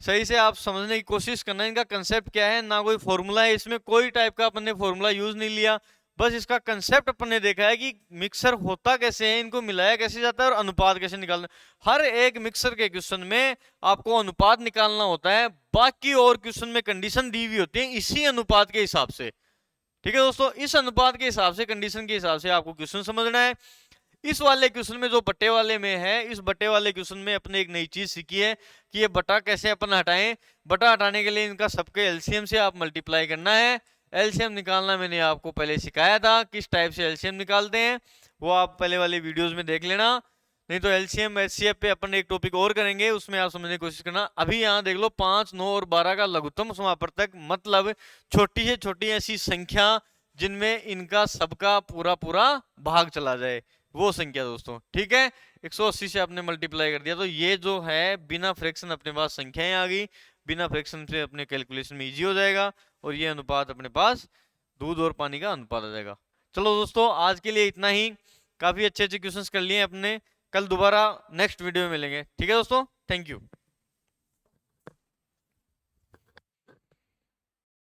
सही से आप समझने की कोशिश करना इनका कंसेप्ट क्या है। ना कोई फॉर्मूला है इसमें, कोई टाइप का अपन ने फॉर्मूला यूज नहीं लिया, बस इसका कंसेप्ट अपन ने देखा है कि मिक्सर होता कैसे है, इनको मिलाया कैसे जाता है और अनुपात कैसे निकालना। हर एक मिक्सर के क्वेश्चन में आपको अनुपात निकालना होता है, बाकी और क्वेश्चन में कंडीशन दी हुई होती है इसी अनुपात के हिसाब से। ठीक है दोस्तों, इस अनुपात के हिसाब से, कंडीशन के हिसाब से आपको क्वेश्चन समझना है। इस वाले क्वेश्चन में जो बटे वाले में है, इस बटे वाले क्वेश्चन में अपने एक नई चीज सीखी है कि ये बटा कैसे अपन हटाएं। बटा हटाने के लिए इनका सबके एलसीएम से आप मल्टीप्लाई करना है। एलसीएम निकालना मैंने आपको पहले सिखाया था, किस टाइप से एलसीएम निकालते हैं, वो आप पहले वाले वीडियोस में देख लेना। नहीं तो एलसीएम एचसीएफ पे अपन एक टॉपिक और करेंगे, उसमें आप समझने की कोशिश करना। अभी यहाँ देख लो 5, 9 और 12 का लघुत्तम समापवर्तक, मतलब छोटी से छोटी ऐसी संख्या जिनमें इनका सबका पूरा पूरा भाग चला जाए, वो संख्या दोस्तों। ठीक है, 180 से आपने मल्टीप्लाई कर दिया तो ये जो है बिना फ्रैक्शन अपने पास संख्याएं आ गई, बिना फ्रैक्शन से अपने कैलकुलेशन में इजी हो जाएगा, और ये अनुपात अपने पास दूध और पानी का अनुपात आ जाएगा। चलो दोस्तों आज के लिए इतना ही, काफी अच्छे अच्छे क्वेश्चंस कर लिए अपने, कल दोबारा नेक्स्ट वीडियो में मिलेंगे। ठीक है दोस्तों, थैंक यू।